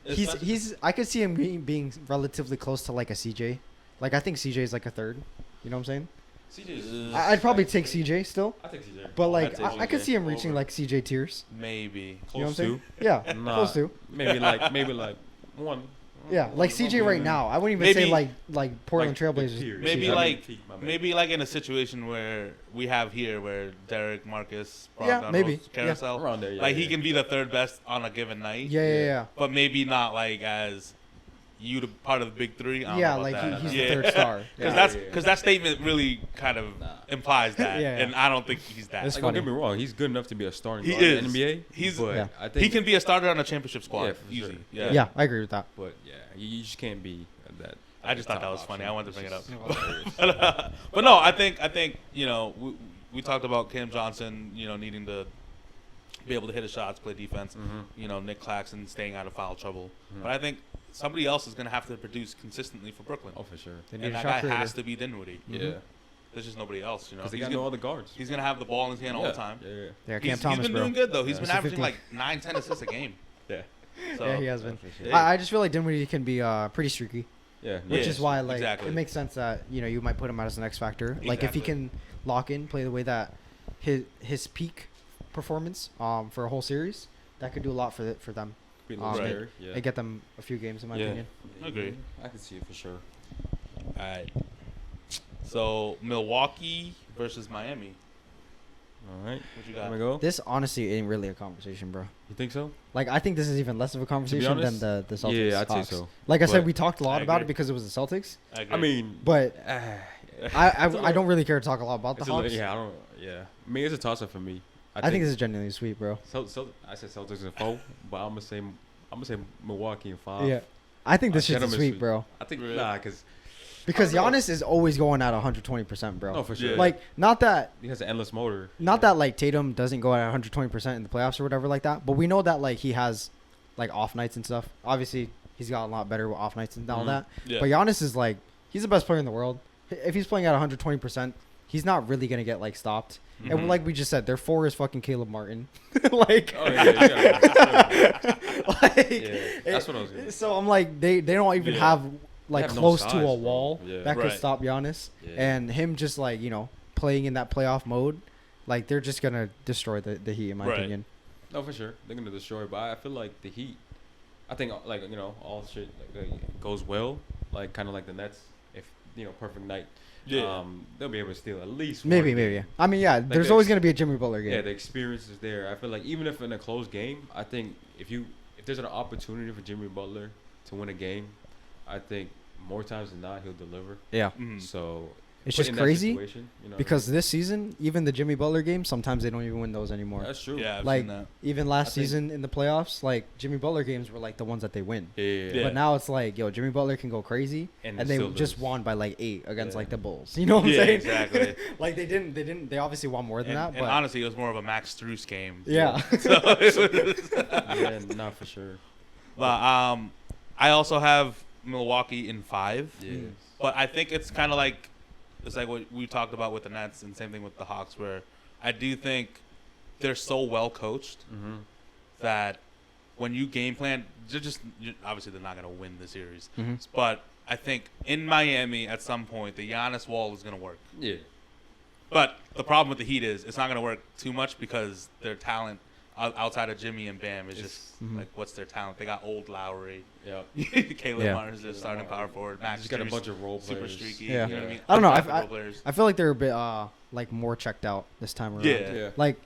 it's
he's. I could see him being relatively close to like a CJ. Like I think CJ is like a third. You know what I'm saying?
CJ.
I'd probably take CJ still,
I think CJ.
but
I'd
like
take
I could
CJ
see him reaching
over.
like CJ tiers.
maybe.
You know what I'm
Close
saying?
to.
Yeah,
Nah.
close to.
Maybe like one.
Yeah, like CJ right now. I wouldn't even say
Maybe-
like Portland
Like the
Trailblazers.
tiers.
Maybe
Yeah,
like
peak, my man.
maybe like in a situation where we have here, where Derek, Marcus,
Yeah,
Brogdon,
maybe.
Rose, Carousel,
around there. Yeah,
like he
yeah.
can be the third best on a given night.
Yeah.
But maybe not like as the part of the big 3. I don't
Yeah,
know about
like
that.
he's
yeah.
the third star.
Because
Yeah.
that's that statement really kind of implies that,
Yeah, yeah.
and I don't think he's that.
It's
Like, don't
funny.
get me wrong, he's good enough to be a starting
He
guard in
is.
the NBA.
He's-
but
Yeah.
I think
He can be a starter on a championship squad,
Yeah, for
easy.
sure.
Yeah.
Yeah, I agree with that.
But yeah, you just can't be that.
I just thought
top
that was funny.
option.
I wanted to bring it up.
It's just-
But no, I think we talked about Cam Johnson, needing to be able to hit his shots, play defense.
Mhm.
Nick Claxton staying out of foul trouble.
Mhm.
But I think somebody else is gonna have to produce consistently for Brooklyn.
Oh, for sure.
They need
And
a
that
shot
guy
creator.
has to be Dinwiddie.
Yeah.
There's just nobody else, you know.
Because they
He's
got
gonna,
no other guards.
he's gonna have the ball in his hand all
Yeah.
the time.
Yeah.
Yeah, Cam
He's
Thomas,
been
bro.
doing good though. He's
Yeah.
been
He's
averaging
50.
like 9-10 assists a game.
Yeah.
So,
Yeah, he has been.
For sure.
Yeah.
I just feel like Dinwiddie can be pretty streaky,
Yeah.
which
Yeah,
is why like
exactly.
it makes sense that you might put him out as an X factor. Like if he
Exactly.
can lock in, play the way that his peak performance for a whole series, that could do a lot for them.
Be a little
Right.
scary. Yeah.
And get them a few games in my
Yeah.
opinion.
Agreed.
I can see it for sure.
All right. So Milwaukee versus Miami.
All right.
What you
There
got?
we go.
This honestly ain't really a conversation, bro.
You think so?
Like I think this is even less of a conversation
honest,
than the Celtics.
yeah, I'd say
Hawks.
so.
Like I said,
But
we talked a lot
I
about
agree.
it because it was the Celtics,
I agree.
I mean,
but
it's
I
a little-
don't really care to talk a lot about the
it's a little-
Hawks.
yeah, I don't. Yeah. I mean, it's a toss up for me.
I think this is genuinely sweet, bro.
I said Celtics in 4, but I'm gonna say Milwaukee in 5.
Yeah, I think this shit's
gentleman's
sweet,
sweep.
bro.
I think
Really?
Because
I don't know.
Giannis is always going at 120%, bro.
No, for sure.
Yeah.
Like not that
he has an endless motor.
that like Tatum doesn't go at 120% in the playoffs or whatever like that, but we know that like he has like off nights and stuff. Obviously, he's got a lot better with off nights and all
Mhm.
that.
Yeah.
But Giannis is like he's the best player in the world. If he's playing at 120%, he's not really gonna get like stopped.
Mhm.
And like we just said, their 4 is fucking Caleb Martin. like,
Oh yeah, you gotta-
like
yeah. That's what I was gonna.
so I'm like they don't even
Yeah.
have like
have no
close
size,
to a
bro.
wall
Yeah.
that could
Right.
stop Giannis.
Yeah.
And him just like playing in that playoff mode, like they're just gonna destroy the Heat in my
Right.
opinion.
No, for sure. They're gonna destroy, but I feel like the Heat. I think like all shit goes well, like kind of like the Nets. If perfect night,
Yeah.
they'll be able to steal at least
Maybe,
one
maybe.
game.
I mean, yeah, there's
the
always
ex-
gonna be a Jimmy Butler game.
Yeah, the experience is there. I feel like even if in a close game, I think if there's an opportunity for Jimmy Butler to win a game, I think more times than not he'll deliver.
Yeah.
Mhm.
So
It's
put
just
in that
crazy
situation,
because this season, even the Jimmy Butler games, sometimes they don't even win those anymore.
that's true.
Yeah, I've
like
seen that.
even last
I think-
season in the playoffs, like Jimmy Butler games were like the ones that they win.
Yeah.
But now it's like, yo, Jimmy Butler can go crazy, and they
still
just
lose.
won by like 8 against
Yeah.
like the Bulls. You know what I'm
Yeah,
saying?
exactly.
Like they obviously won more than
And,
that,
and
but
honestly, it was more of a Max Strus game.
yeah.
So it was,
Yeah, not for sure.
but I also have Milwaukee in 5.
Yeah.
But I think it's kind of like what we talked about with the Nets, and same thing with the Hawks, where I do think they're so well coached
Mm-hmm.
that when you game plan, obviously they're not going to win the series.
Mhm.
But I think in Miami at some point the Giannis wall is going to work.
Yeah.
But the problem with the Heat is it's not going to work too much because their talent outside of Jimmy and Bam is just
Mhm.
like, what's their talent? They got old Lowry,
Yeah.
Caleb
Yeah.
Martin's their starting power forward. Max
Just got a
Strus,
bunch of role
super
players.
streaky.
Yeah.
You know what I mean?
I don't know,
Undrafted
I-
role players.
I feel like they're a bit like more checked out this time around.
Yeah.
Yeah.
Like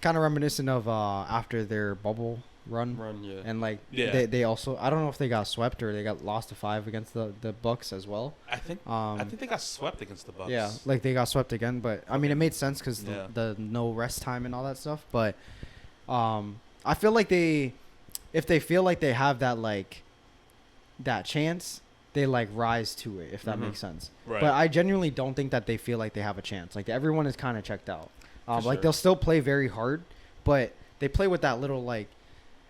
kind of reminiscent of after their bubble run.
Yeah.
And like
Yeah.
they also, I don't know if they got swept or they got lost to 5 against the Bucks as well.
I think they got swept against the Bucks.
Yeah, like they got swept again, but I mean it made sense because
Yeah.
the no rest time and all that stuff. But I feel like if they feel like they have that chance, they like rise to it, if that
Mhm.
makes sense.
Right.
But I genuinely don't think that they feel like they have a chance. Like everyone is kind of checked out.
For
Like
sure.
they'll still play very hard, but they play with that little like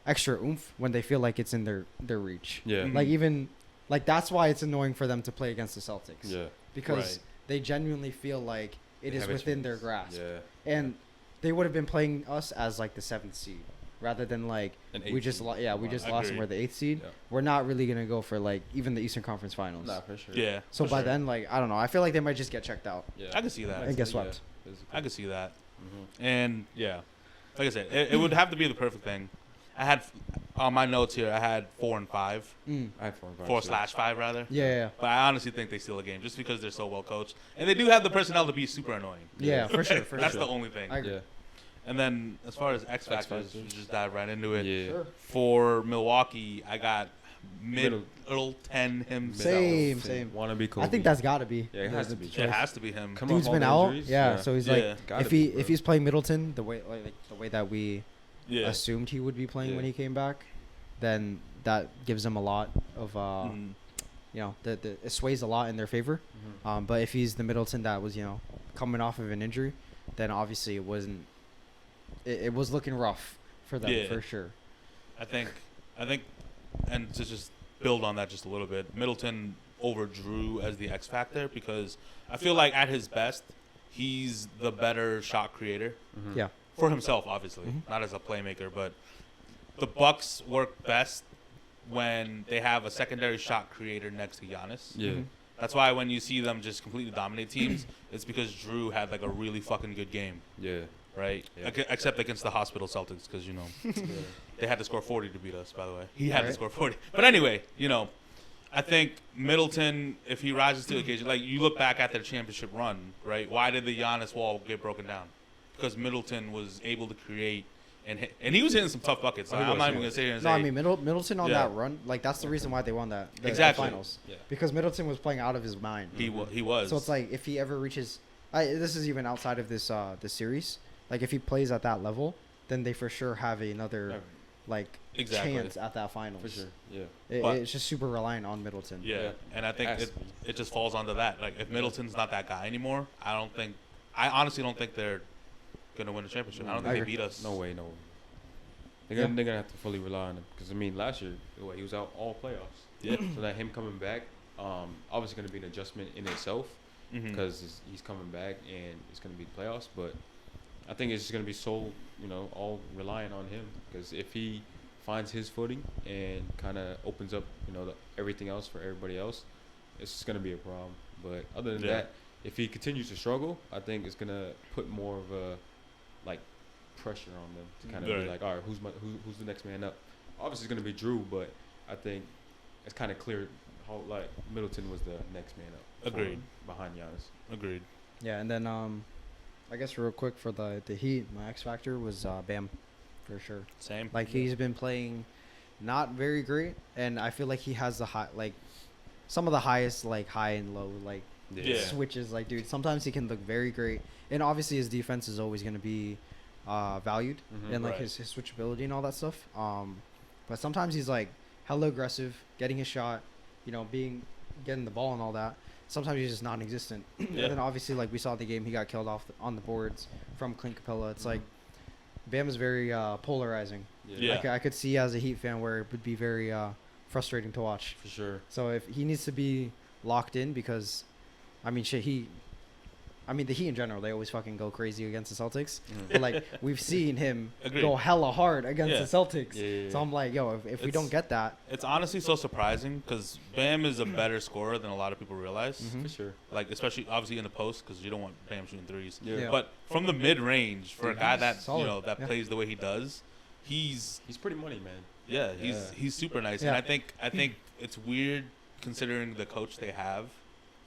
extra oomph when they feel like it's in their reach.
Yeah.
Mhm.
Like even like that's why it's annoying for them to play against the Celtics.
Yeah.
Because
Right.
they genuinely feel like it
They
is
have a
within their
chance.
grasp.
Yeah.
And they would have been playing us as like the 7th seed rather than like
An
we
eighth
just
seed.
we just lost and
Agreed.
we're the 8th seed.
Yeah.
We're not really going to go for like even the Eastern Conference Finals.
Nah, for sure.
Yeah.
So
for
by
sure.
then like I don't know. I feel like they might just get checked out.
Yeah.
I can see that.
And get swept.
I could see that.
Mm-hmm.
And yeah, like I said, it would have to be the perfect thing. I had on my notes here. I had 4 and 5,
Mm.
I had 4 and 5.
4/5 rather.
Yeah.
But I honestly think they steal a game just because they're so well coached, and they do have the personnel to be super annoying.
Yeah, for sure, for
That's
sure.
the only thing.
I agree.
Yeah.
And then as far as X factors,
factors.
we just dive right into it.
Yeah.
Sure.
For Milwaukee, I got Middleton himself.
Same.
Wanna be Kobe.
I think that's got to be.
Yeah, it has to be.
It has to be him.
Come
Dude's
off all
been
the
out.
injuries,
Yeah,
yeah.
so he's
Yeah.
like
Gotta
if
be,
if
bro.
he's playing Middleton the way that we
Yeah.
assumed he would be playing when
Yeah.
he came back, then that gives him a lot of
Mhm.
it sways a lot in their favor.
Mhm.
But if he's the Middleton that was coming off of an injury, then obviously it wasn't. It was looking rough for them
Yeah.
for sure.
I think, and to just build on that just a little bit. Middleton over Drew as the X factor because I feel like at his best, he's the better shot creator.
Mm-hmm.
Yeah.
For himself, obviously, not as a playmaker, but the Bucks work best when they have a secondary shot creator next to Giannis.
Yeah.
That's why when you see them just completely dominate teams, it's because Drew had like a really fucking good game,
Yeah.
right?
Yeah.
Except against the hospital Celtics, because they had to score 40 to beat us. By the way, he had to
Right.
score 40. But anyway, I think Middleton, if he rises to the occasion, like you look back at their championship run, right? Why did the Giannis wall get broken down? Because Middleton was able to create and hit, and he was hitting some tough buckets.
Oh, he
I'm
was,
not
he
even gonna
was.
sit here and
No,
say
I mean Middleton on
Yeah.
that run, like that's the reason why they won the
Exactly.
finals.
Yeah.
Because Middleton was playing out of his mind.
he was.
So it's like if he ever reaches, this is even outside of this series. Like if he plays at that level, then they for sure have another like
Exactly.
chance at that finals.
For sure. Yeah.
But-
It's just super reliant on Middleton.
Yeah,
Yeah.
and I think
Has to be.
it just falls onto that. Like if Middleton's not that guy anymore, I honestly don't think they're gonna win the championship. I don't
I
think they
agree.
beat us.
No way. They're
Yeah.
gonna have to fully rely on him because I mean last year he was out all playoffs.
Yeah.
So that him coming back, obviously gonna be an adjustment in itself
Mhm.
because he's coming back and it's gonna be playoffs. But I think it's just gonna be so all reliant on him because if he finds his footing and kind of opens up everything else for everybody else, it's just gonna be a problem. But other than
Yeah.
that, if he continues to struggle, I think it's gonna put more of a like pressure on them to kind of
Right.
be like, all right, who's the next man up? Obviously, it's gonna be Drew, but I think it's kind of clear how like Middleton was the next man up. for
Agreed.
him behind Giannis.
Agreed.
Yeah, and then I guess real quick for the Heat, my X factor was Bam, for sure.
Same.
Like he's been playing not very great, and I feel like he has some of the highest like high and low like
Yeah.
switches. Like dude, sometimes he can look very great, and obviously his defense is always going to be valued
Mhm.
and like
Right.
his switchability and all that stuff. But sometimes he's like hella aggressive, getting his shot, getting the ball and all that. Sometimes he's just non-existent.
Yeah.
And then obviously, like we saw the game, he got killed off on the boards from Clint Capella. It's like Bam is very polarizing.
Yeah.
I could see as a Heat fan where it would be very frustrating to watch.
for sure.
So if he needs to be locked in, because I mean, the Heat in general, they always fucking go crazy against the Celtics.
Mhm.
But like we've seen him
Agreed.
go hella hard against
Yeah.
the Celtics.
Yeah.
So I'm like, yo, if we
It's-
don't get that,
It's honestly so surprising because Bam is a better scorer than a lot of people realize.
Mhm.
For sure.
Like especially obviously in the post because you don't want Bam shooting threes.
Yeah.
Yeah.
But from the mid range for a guy that
solid.
that
Yeah.
plays the way he does, he's
He's pretty money, man.
he's super nice.
Yeah.
And I think it's weird considering the coach they have.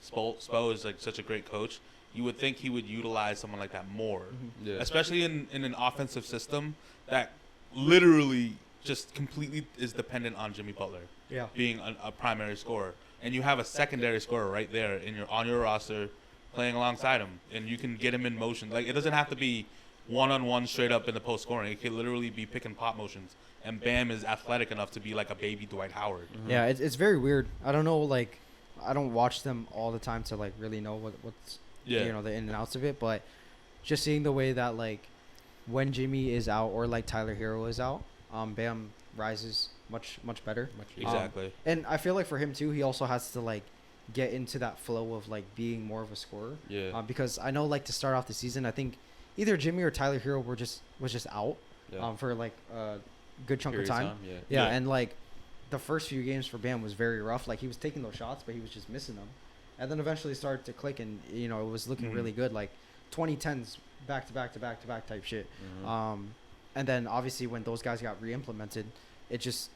Spo is like such a great coach. You would think he would utilize someone like that more,
Yeah.
especially in an offensive system that literally just completely is dependent on Jimmy Butler
yeah,
being a primary scorer, and you have a secondary scorer right there on your roster playing alongside him, and you can get him in motion. Like it doesn't have to be one-on-one straight up in the post scoring. It could literally be pick and pop motions, and Bam is athletic enough to be like a baby Dwight Howard.
Mhm.
yeah, it's very weird. I don't know, like I don't watch them all the time to like really know what's
Yeah.
the in and outs of it, but just seeing the way that like when Jimmy is out or like Tyler Hero is out, Bam rises much better.
Much
Exactly.
And I feel like for him too, he also has to like get into that flow of like being more of a scorer.
Yeah.
Because I know like to start off the season, I think either Jimmy or Tyler Hero was just out
Yeah.
for like a good chunk
Period
of time.
Yeah.
Yeah,
Yeah.
and like the first few games for Bam was very rough. Like he was taking those shots, but he was just missing them. And then eventually started to click, and it was looking
Mhm.
really good. Like 2010s back to back to back to back type shit.
Mhm.
And then obviously when those guys got re-implemented, it just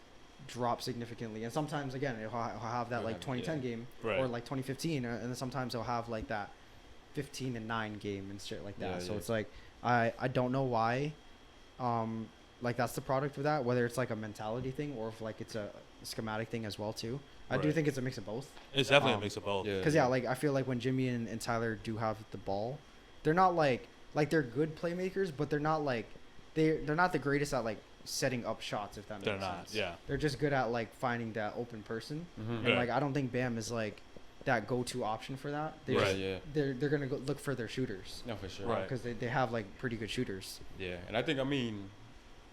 dropped significantly. And sometimes again, he'll have that
He'll
like
have-
2010
yeah.
game
Right.
or like 2015, and then sometimes he'll have like that 15-9 game and shit like that.
Yeah,
So
yeah.
it's like I don't know why, like that's the product of that. Whether it's like a mentality thing or if like it's a schematic thing as well too. I do
Right.
think it's a mix of both.
It's definitely a
Um,
mix of both.
Yeah.
Because yeah, like I feel like when Jimmy and Tyler do have the ball, they're not like they're good playmakers, but they're not like they're not the greatest at like setting up shots, if that
They're
makes
not.
sense.
Yeah.
They're just good at like finding that open person,
Mhm.
and
Right.
like I don't think Bam is like that go-to option for that. They
Right.
just,
Yeah.
they're gonna go look for their shooters
No, for sure.
Right.
because they have like pretty good shooters.
Yeah, and I think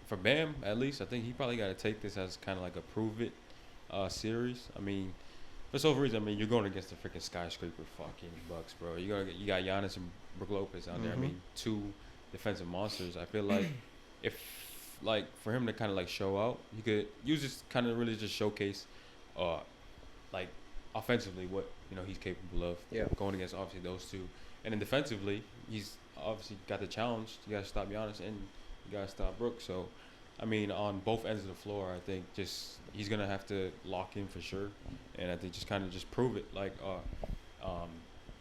for Bam at least, I think he probably got to take this as kind of like a prove it series. I mean, for some reason, I mean, you're going against the freaking skyscraper fucking Bucks, bro. You got Giannis and Brook Lopez out there. I mean, two defensive monsters. I feel like if like for him to kind of like show out, he could use this kind of really just showcase, like offensively what he's capable of.
Yeah.
Going against obviously those two, and then defensively, he's obviously got the challenge. You got to stop Giannis and you got to stop Brook. So, I mean, on both ends of the floor, I think just he's gonna have to lock in for sure, and I think just kind of just prove it. Like,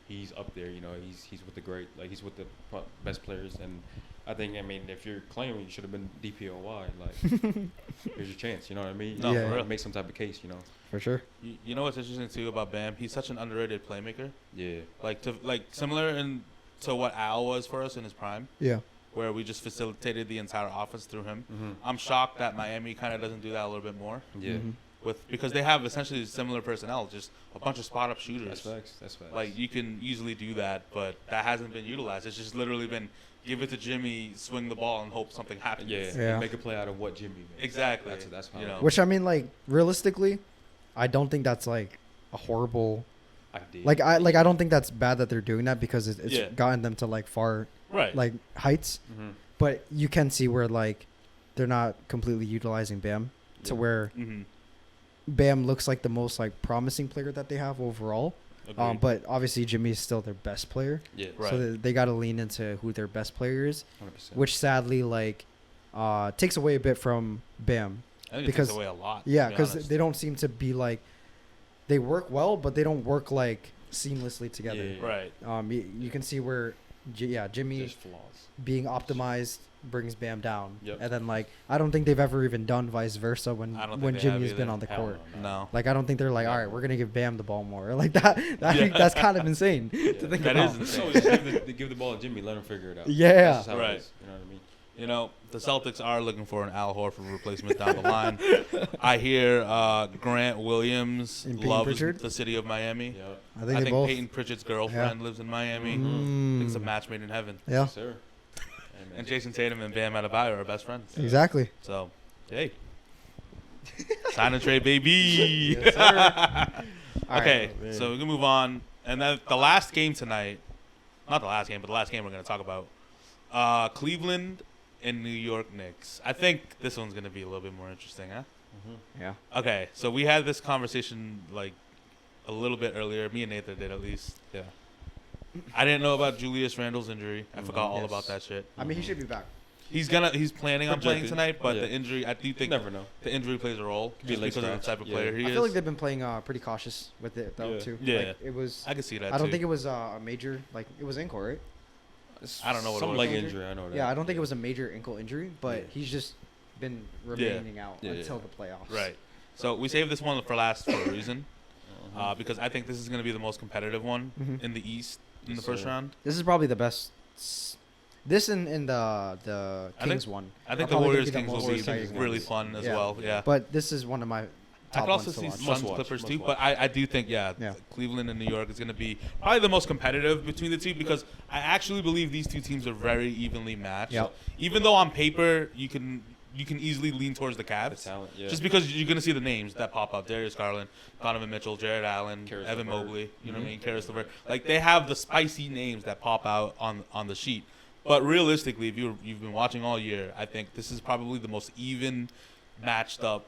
he's up there. He's with the great. Like he's with the best players, and I think if you're claiming you should have been DPOY, like here's your chance. You know what I mean?
No, for real.
Make some type of case.
For sure.
You know what's interesting too about Bam? He's such an underrated playmaker.
Yeah.
Like similar to what Al was for us in his prime.
Yeah.
Where we just facilitated the entire offense through him.
Mm-hmm.
I'm shocked that Miami kind of doesn't do that a little bit more.
Yeah.
Mm-hmm.
Because they have essentially similar personnel, just a bunch of spot up shooters.
That's facts.
Like you can easily do that, but that hasn't been utilized. It's just literally been give it to Jimmy, swing the ball, and hope something happens.
Yeah. Make a play out of what Jimmy made.
Exactly.
That's how
Which I mean, like realistically, I don't think that's like a horrible.
idea.
I don't think that's bad that they're doing that because it's gotten them to like far
right
heights.
Mm-hmm.
But you can see where like they're not completely utilizing Bam to where Bam looks like the most like promising player that they have overall. But obviously Jimmy's still their best player.
Yeah.
Right.
So they got to lean into who their best player is,
100%.
which sadly like takes away a bit from Bam.
I think
because
it takes away a lot.
Yeah, because they don't seem to be like they work well, but they don't work like seamlessly together.
Yeah.
Right.
You can see where Jimmy
Just flaws.
being optimized brings Bam down.
Yep.
And then like I don't think they've ever even done vice versa when Jimmy's been on the
Hell
court.
No.
Like I don't think they're like, all right, we're gonna give Bam the ball more. Like that's kind of insane to think
That
about.
is insane.
No, just give the ball to Jimmy, let him figure it out.
Yeah.
That's just how
Right.
it is, you know what I mean?
The Celtics are looking for an Al Horford replacement down the line. I hear Grant Williams
And Peyton
loves
Pritchard?
the city of Miami.
Yeah.
I think they both.
Peyton Pritchard's girlfriend lives in Miami. I think it's a match made in heaven.
Yeah.
Yes, sir.
And Jason Tatum and Bam Adebayo are best friends.
Exactly.
So, hey. Sign and trade, baby.
Yes, sir.
Okay,
man.
so we can move on. And then the last game tonight, not the last game, but the last game we're going to talk about, Cleveland and New York Knicks. I think this one's going to be a little bit more interesting, huh?
Yeah.
Okay, so we had this conversation like a little bit earlier. Me and Nathan did at least.
Yeah.
I didn't know about Julius Randle's injury. I forgot all
Yes.
about that shit.
I mean, he should be back.
He's planning on playing
Projected.
tonight, but
Yeah.
the injury, I do
You
think
never know.
the injury plays a role
be a
just
leg
because of the
scratch.
type of
Yeah.
player he
I
is.
feel like they've been playing pretty cautious with it though
Yeah.
too.
Yeah.
Like, it was.
I can see that.
I don't
too.
think it was a major. Like it was ankle, right?
I don't know what it
Some
was.
leg injury, I know that.
Yeah, I don't think it was a major ankle injury, but
Yeah.
he's just been remaining out
Yeah,
until
yeah.
the playoffs.
Right. So we saved this one for last for a reason,
Uh-huh.
because I think this is going to be the most competitive one
Mhm.
in the East in
Yes,
the first
sir.
round.
This is probably the best. This and the
I think-
Kings one.
I
are
think the
probably gonna
Warriors
be the
Kings
most
will be
exciting
really
ones.
fun as
Yeah.
well. Yeah.
But this is one of my
I
top
could also
ones to
see
watch.
Suns
watch,
Clippers
must
too,
watch.
but I do think
Yeah.
Cleveland and New York is going to be probably the most competitive between the two because I actually believe these two teams are very evenly matched.
Yep.
Even though on paper you can easily lean towards the
The
Cavs.
talent, yeah.
Just because you're going to see the names that pop up. Darius Garland, Donovan Mitchell, Jared Allen,
Karis
Evan
LeVert.
Mobley. You know what I mean?
Mhm.
Karis LeVert. Like, they have the spicy names that pop out on the sheet. But realistically, if you've been watching all year, I think this is probably the most even matched up,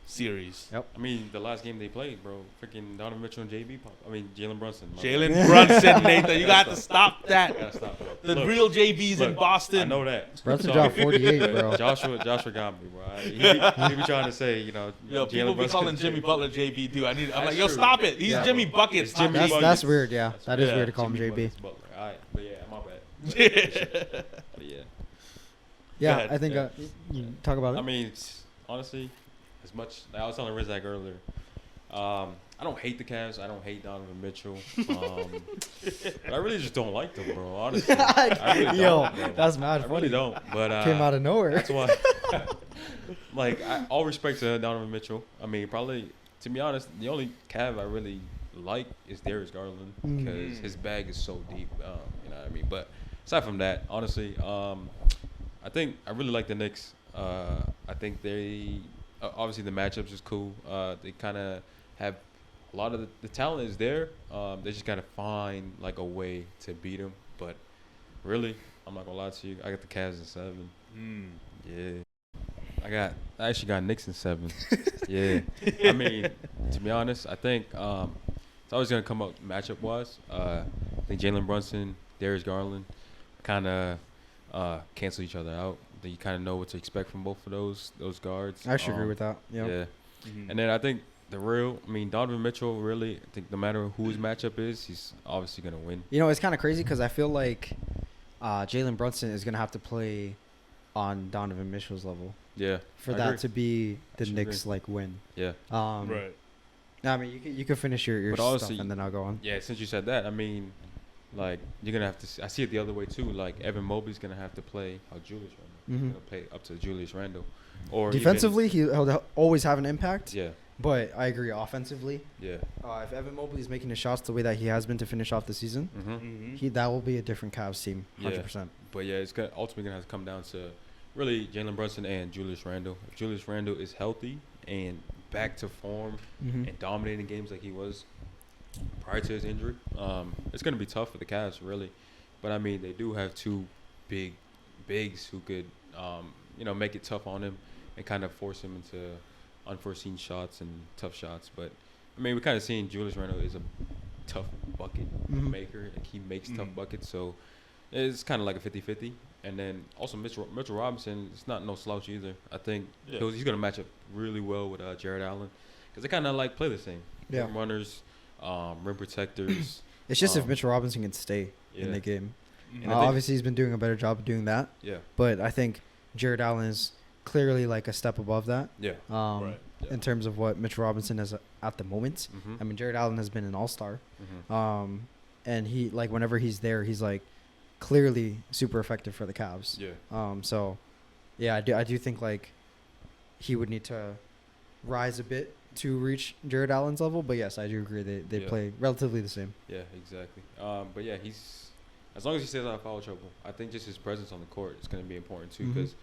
series.
Yep.
I mean, the last game they played, bro, freaking Donovan Mitchell and Jalen Brunson. my
Jalen
bad.
Brunson, Nathan, you got to stop that.
Gotta stop, bro.
The
Look,
real JB's in
look,
Boston.
I know that.
Brunson
So-
dropped 48, bro.
Joshua got me, bro. He be trying to say,
Yo,
Jalen
people be
Brunson-
calling Jimmy Butler JB too. I'm
That's
like, yo,
true.
stop it. He's
Yeah.
Jimmy Buckets.
It's Jimmy
not
Buckets.
That's weird. Yeah, that is
Yeah.
weird to call him
Jimmy
JB.
Buckets Butler. All right, but yeah, my bad.
JB.
But yeah.
Yeah,
ahead.
I think
Yeah.
you talk about it.
I mean, honestly, as much like I was telling Rizak earlier, I don't hate the Cavs. I don't hate Donovan Mitchell. But I really just don't like them, bro. Honestly, I really
Yo,
don't, bro.
that's mad
I
funny.
really don't. But
Came out of nowhere.
that's why. Like, all respect to Donovan Mitchell. I mean, probably to be honest, the only Cav I really like is Darius Garland because his bag is so deep. You know what I mean? But aside from that, honestly, I think I really like the Knicks. I think they obviously the matchups is cool. They kind of have a lot of the talent is there. They just gotta find like a way to beat them. But really, I'm not gonna lie to you. I got the Cavs in 7. Yeah. I actually got Knicks in 7. Yeah. I mean, to be honest, I think it's always gonna come up matchup wise. I think Jalen Brunson, Darius Garland, kind of cancel each other out. Then you kind of know what to expect from both of those guards.
I actually agree with that. Yep.
Yeah. And then I think Donovan Mitchell, really, I think no matter who his matchup is, he's obviously going to win.
You know, it's kind of crazy because I feel like Jalen Brunson is going to have to play on Donovan Mitchell's level.
Yeah.
For that to be the Knicks, like, win.
Yeah.
Right.
I mean, you can finish your stuff and then I'll go on.
Yeah, since you said that, I mean, like, you're going to have to – I see it the other way, too. Like, Evan Mobley's going to have to play Julius Randle. He's going to play up to Julius Randle. Or
defensively, he'll always have an impact.
Yeah.
But I agree, offensively.
Yeah.
If Evan Mobley is making his shots the way that he has been to finish off the season, that will be a different Cavs team, 100%.
Yeah. But yeah, it's ultimately gonna have to come down to really Jalen Brunson and Julius Randle. If Julius Randle is healthy and back to form and dominating games like he was prior to his injury, it's gonna be tough for the Cavs, really. But I mean, they do have 2 big bigs who could, make it tough on him and kind of force him into unforeseen shots and tough shots. But I mean, we kind of seen Julius Randle is a tough bucket maker. Like, he makes tough buckets, so it's kind of like a 50-50. And then also Mitchell Robinson is not no slouch either. I think he's going to match up really well with Jared Allen because they kind of like play the same.
Yeah.
Rim runners, rim protectors.
It's just if Mitchell Robinson can stay in the game. Obviously, he's been doing a better job of doing that.
Yeah.
But I think Jared Allen is clearly like a step above that.
Yeah.
In terms of what Mitchell Robinson is at the moment. I mean, Jared Allen has been an all-star. And he, like, whenever he's there, he's like clearly super effective for the Cavs.
Yeah.
So yeah, I do think like he would need to rise a bit to reach Jared Allen's level, but yes, I do agree they play relatively the same.
Yeah, exactly. But yeah, he's as long as he stays out of foul trouble, I think just his presence on the court is going to be important too because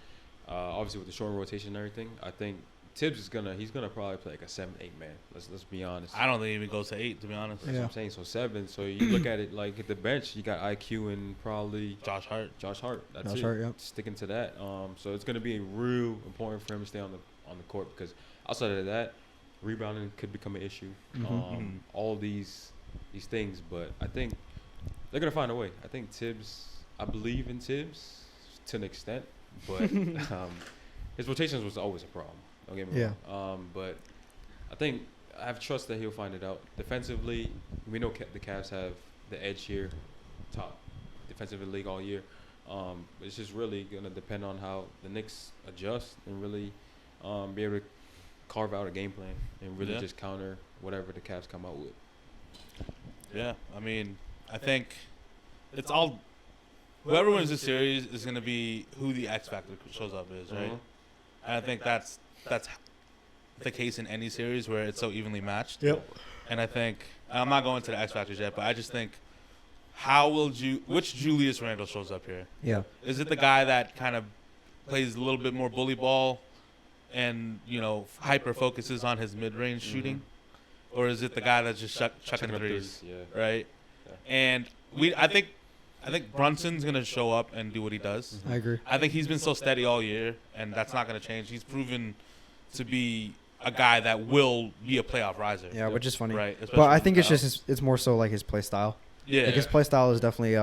obviously with the short rotation and everything, I think Tibbs is he's gonna probably play like a 7-8 man. Let's be honest.
I don't think he even goes to 8, to be honest.
That's what I'm saying. So 7. So you look at it like at the bench, you got IQ and probably
Josh Hart.
That's
Josh
it.
Hart, yep.
Sticking to that. So it's gonna be real important for him to stay on the court because outside of that, rebounding could become an issue. All these things, but I think they're gonna find a way. I think I believe in Tibbs to an extent, but his rotations was always a problem. Don't get me wrong. But I think I have trust that he'll find it out. Defensively, we know the Cavs have the edge here, top defensive in the league all year. It's just really going to depend on how the Knicks adjust and really be able to carve out a game plan and really just counter whatever the Cavs come out with.
Yeah, I mean, I think it's all – whoever wins the series is going to be who the X factor shows up is, right? And I think that's the case in any series where it's so evenly matched.
Yep.
And I think I'm not going to the X factors yet, but I just think which Julius Randle shows up here?
Yeah.
Is it the guy that kind of plays a little bit more bully ball and hyper focuses on his mid range shooting, or is it the guy that's just chucking threes? Right. Yeah. And I think Brunson's going to show up and do what he does.
I agree.
I think he's been so steady all year, and that's not going to change. He's proven to be a guy that will be a playoff riser.
Yeah, which is funny.
Right.
But I think it's more so like his play style.
Yeah.
Like his play style is definitely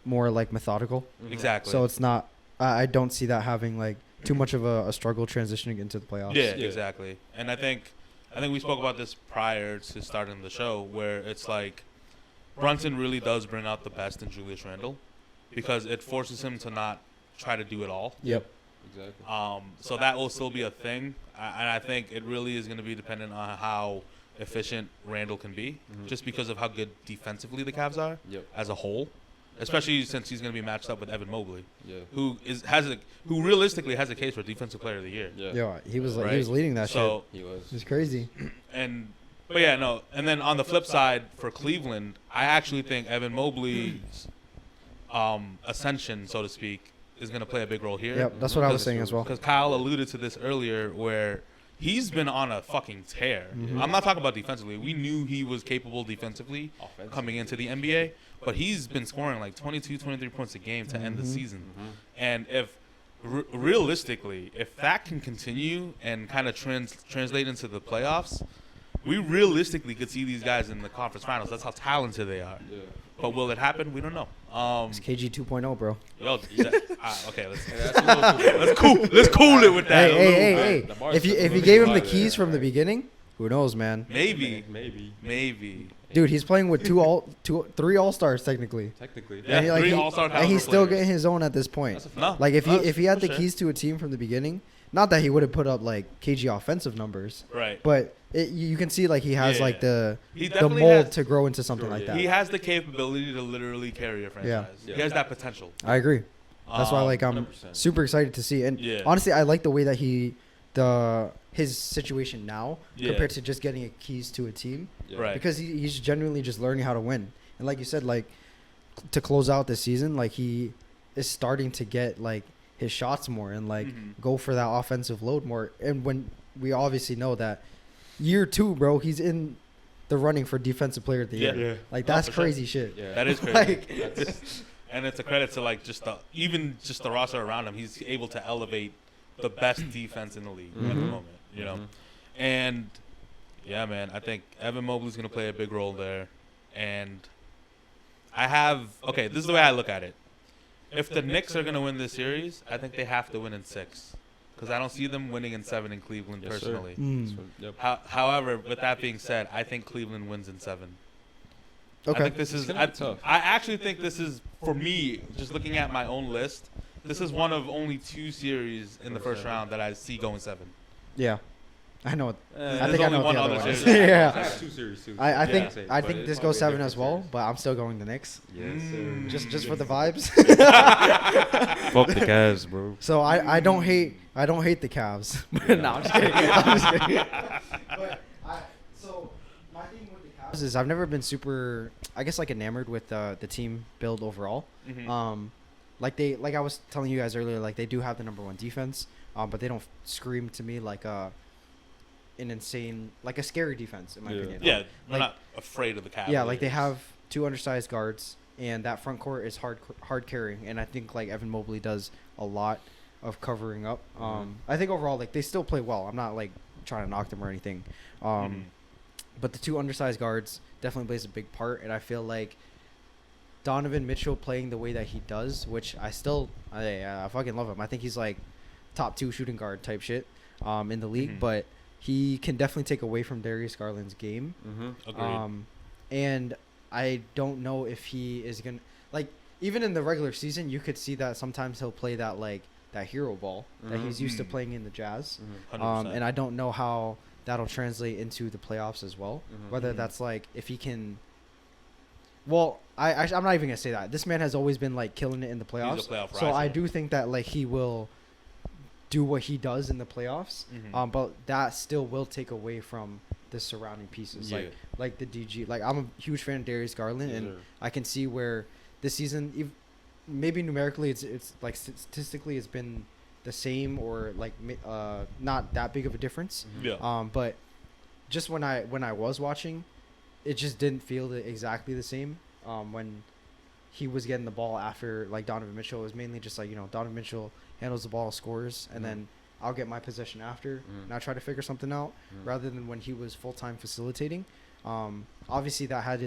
more like methodical.
Exactly.
So it's not I don't see that having like too much of a struggle transitioning into the playoffs.
Yeah, exactly. And I think we spoke about this prior to starting the show where it's like Brunson really does bring out the best in Julius Randle because it forces him to not try to do it all.
Yep.
Exactly.
So that will still be a thing. And I think it really is going to be dependent on how efficient Randle can be just because of how good defensively the Cavs are as a whole, especially since he's going to be matched up with Evan Mobley, who realistically has a case for Defensive Player of the Year.
Yeah, he was he was leading that shit.
He was.
It was crazy.
But yeah, no. And then on the flip side for Cleveland, I actually think Evan Mobley's ascension, so to speak, is going to play a big role here.
Yep, that's what I was saying as well.
Because Kyle alluded to this earlier where, he's been on a fucking tear.
Mhm.
I'm not talking about defensively. We knew he was capable defensively coming into the NBA, but he's been scoring like 22, 23 points a game to end the season. And if realistically, if that can continue and kind of translate into the playoffs, we realistically could see these guys in the conference finals. That's how talented they are.
Yeah.
But will it happen? We don't know.
It's KG 2.0, bro.
Yo, okay, let's cool it with that.
Hey.
The bar's
If you
set a
gave him
little
the
bit
keys
higher.
from the beginning, who knows, man?
Maybe.
Maybe.
Dude, he's playing with three all-stars technically.
Technically.
Yeah,
And, like,
three all-star
and
caliber
he's still
players.
getting his own at this point.
That's a fact.
No,
Like if he had the
for sure.
keys to a team from the beginning, not that he would have put up like KG offensive numbers,
Right.
but you can see like he has
Yeah.
like the
He
the
definitely
mold
has,
to grow into something
Sure,
like
yeah.
that.
he has the capability to literally carry a franchise.
Yeah.
He has that potential.
I agree. That's why like I'm
100%.
super excited to see. And
Yeah.
honestly, I like the way that his situation now
Yeah.
compared to just getting keys to a team,
Yeah.
Right.
because he's genuinely just learning how to win. And like you said, like to close out the season, like he is starting to get like his shots more and like
Mhm.
go for that offensive load more. And when we obviously know that year 2, bro, he's in the running for defensive player of the
Yeah.
year. Like
No,
that's
for sure.
crazy shit.
Yeah.
That is crazy.
Like
And it's a credit to like just the roster around him. He's able to elevate the best defense in the league at the
Mhm.
moment. You know, and yeah, man, I think Evan Mobley's gonna play a big role there. And this is the way I look at it. If the Knicks are gonna win this series, I think they have to win in 6, because I don't see them winning in 7 in Cleveland
Yes, sir.
personally.
mm,
Yep.
However, with that being said, I think Cleveland wins in 7. I
okay.
think this
It's
is.
gonna be tough.
I actually think this is, for me, just looking at my own list, this is one of only 2 series in the first round that I see going 7.
Yeah. I know. I
There's
think I
only
know what
one
the other
other
one is.
series.
I
Yeah.
got 2 series too.
I
Yeah.
think
But
I think
it's
this
probably
goes
a
7
different
as well,
series.
but I'm still going the Knicks.
Yes, sir.
Mm.
Just for the vibes.
Fuck the Cavs, bro.
So I don't hate the Cavs. No, I'm just kidding. I'm just kidding. But so my thing with the Cavs is I've never been super, I guess, like enamored with the team build overall.
Mhm.
Like I was telling you guys earlier, like they do have the number 1 defense, but they don't scream to me like an insane, like a scary defense in my
Yeah.
opinion.
Yeah, we're
like-
not afraid of the Cavs.
Yeah, like they have 2 undersized guards, and that front court is hard carrying, and I think like Evan Mobley does a lot of covering up. I think overall like they still play well. I'm not like trying to knock them or anything.
Mhm.
But the 2 undersized guards definitely plays a big part, and I feel like Donovan Mitchell playing the way that he does, which I fucking love him. I think he's like top 2 shooting guard type shit in the league,
Mhm.
but he can definitely take away from Darius Garland's game.
Agreed.
And I don't know if he is gonna, like, even in the regular season, you could see that sometimes he'll play that like that hero ball that he's used to
Mhm.
playing in the Jazz.
100%.
And I don't know how that'll translate into the playoffs as well. Whether
Mhm.
that's like if he can. Well, I'm not even gonna say that. This man has always been like killing it in the playoffs.
He's a playoff
So I
riser.
do think that like he will do what he does in the playoffs.
Mhm.
But that still will take away from the surrounding pieces,
Yeah.
like the DG. Like I'm a huge fan of Darius Garland,
Yes,
and
sir.
I can see where this season, maybe numerically, it's like statistically, it's been the same or like not that big of a difference.
Yeah.
But just when I was watching, it just didn't feel exactly the same. When he was getting the ball after like Donovan Mitchell, it was mainly just like Donovan Mitchell handles the ball, scores, and then I'll get my possession after, and I'll try to figure something out, rather than when he was full-time facilitating. Obviously, that had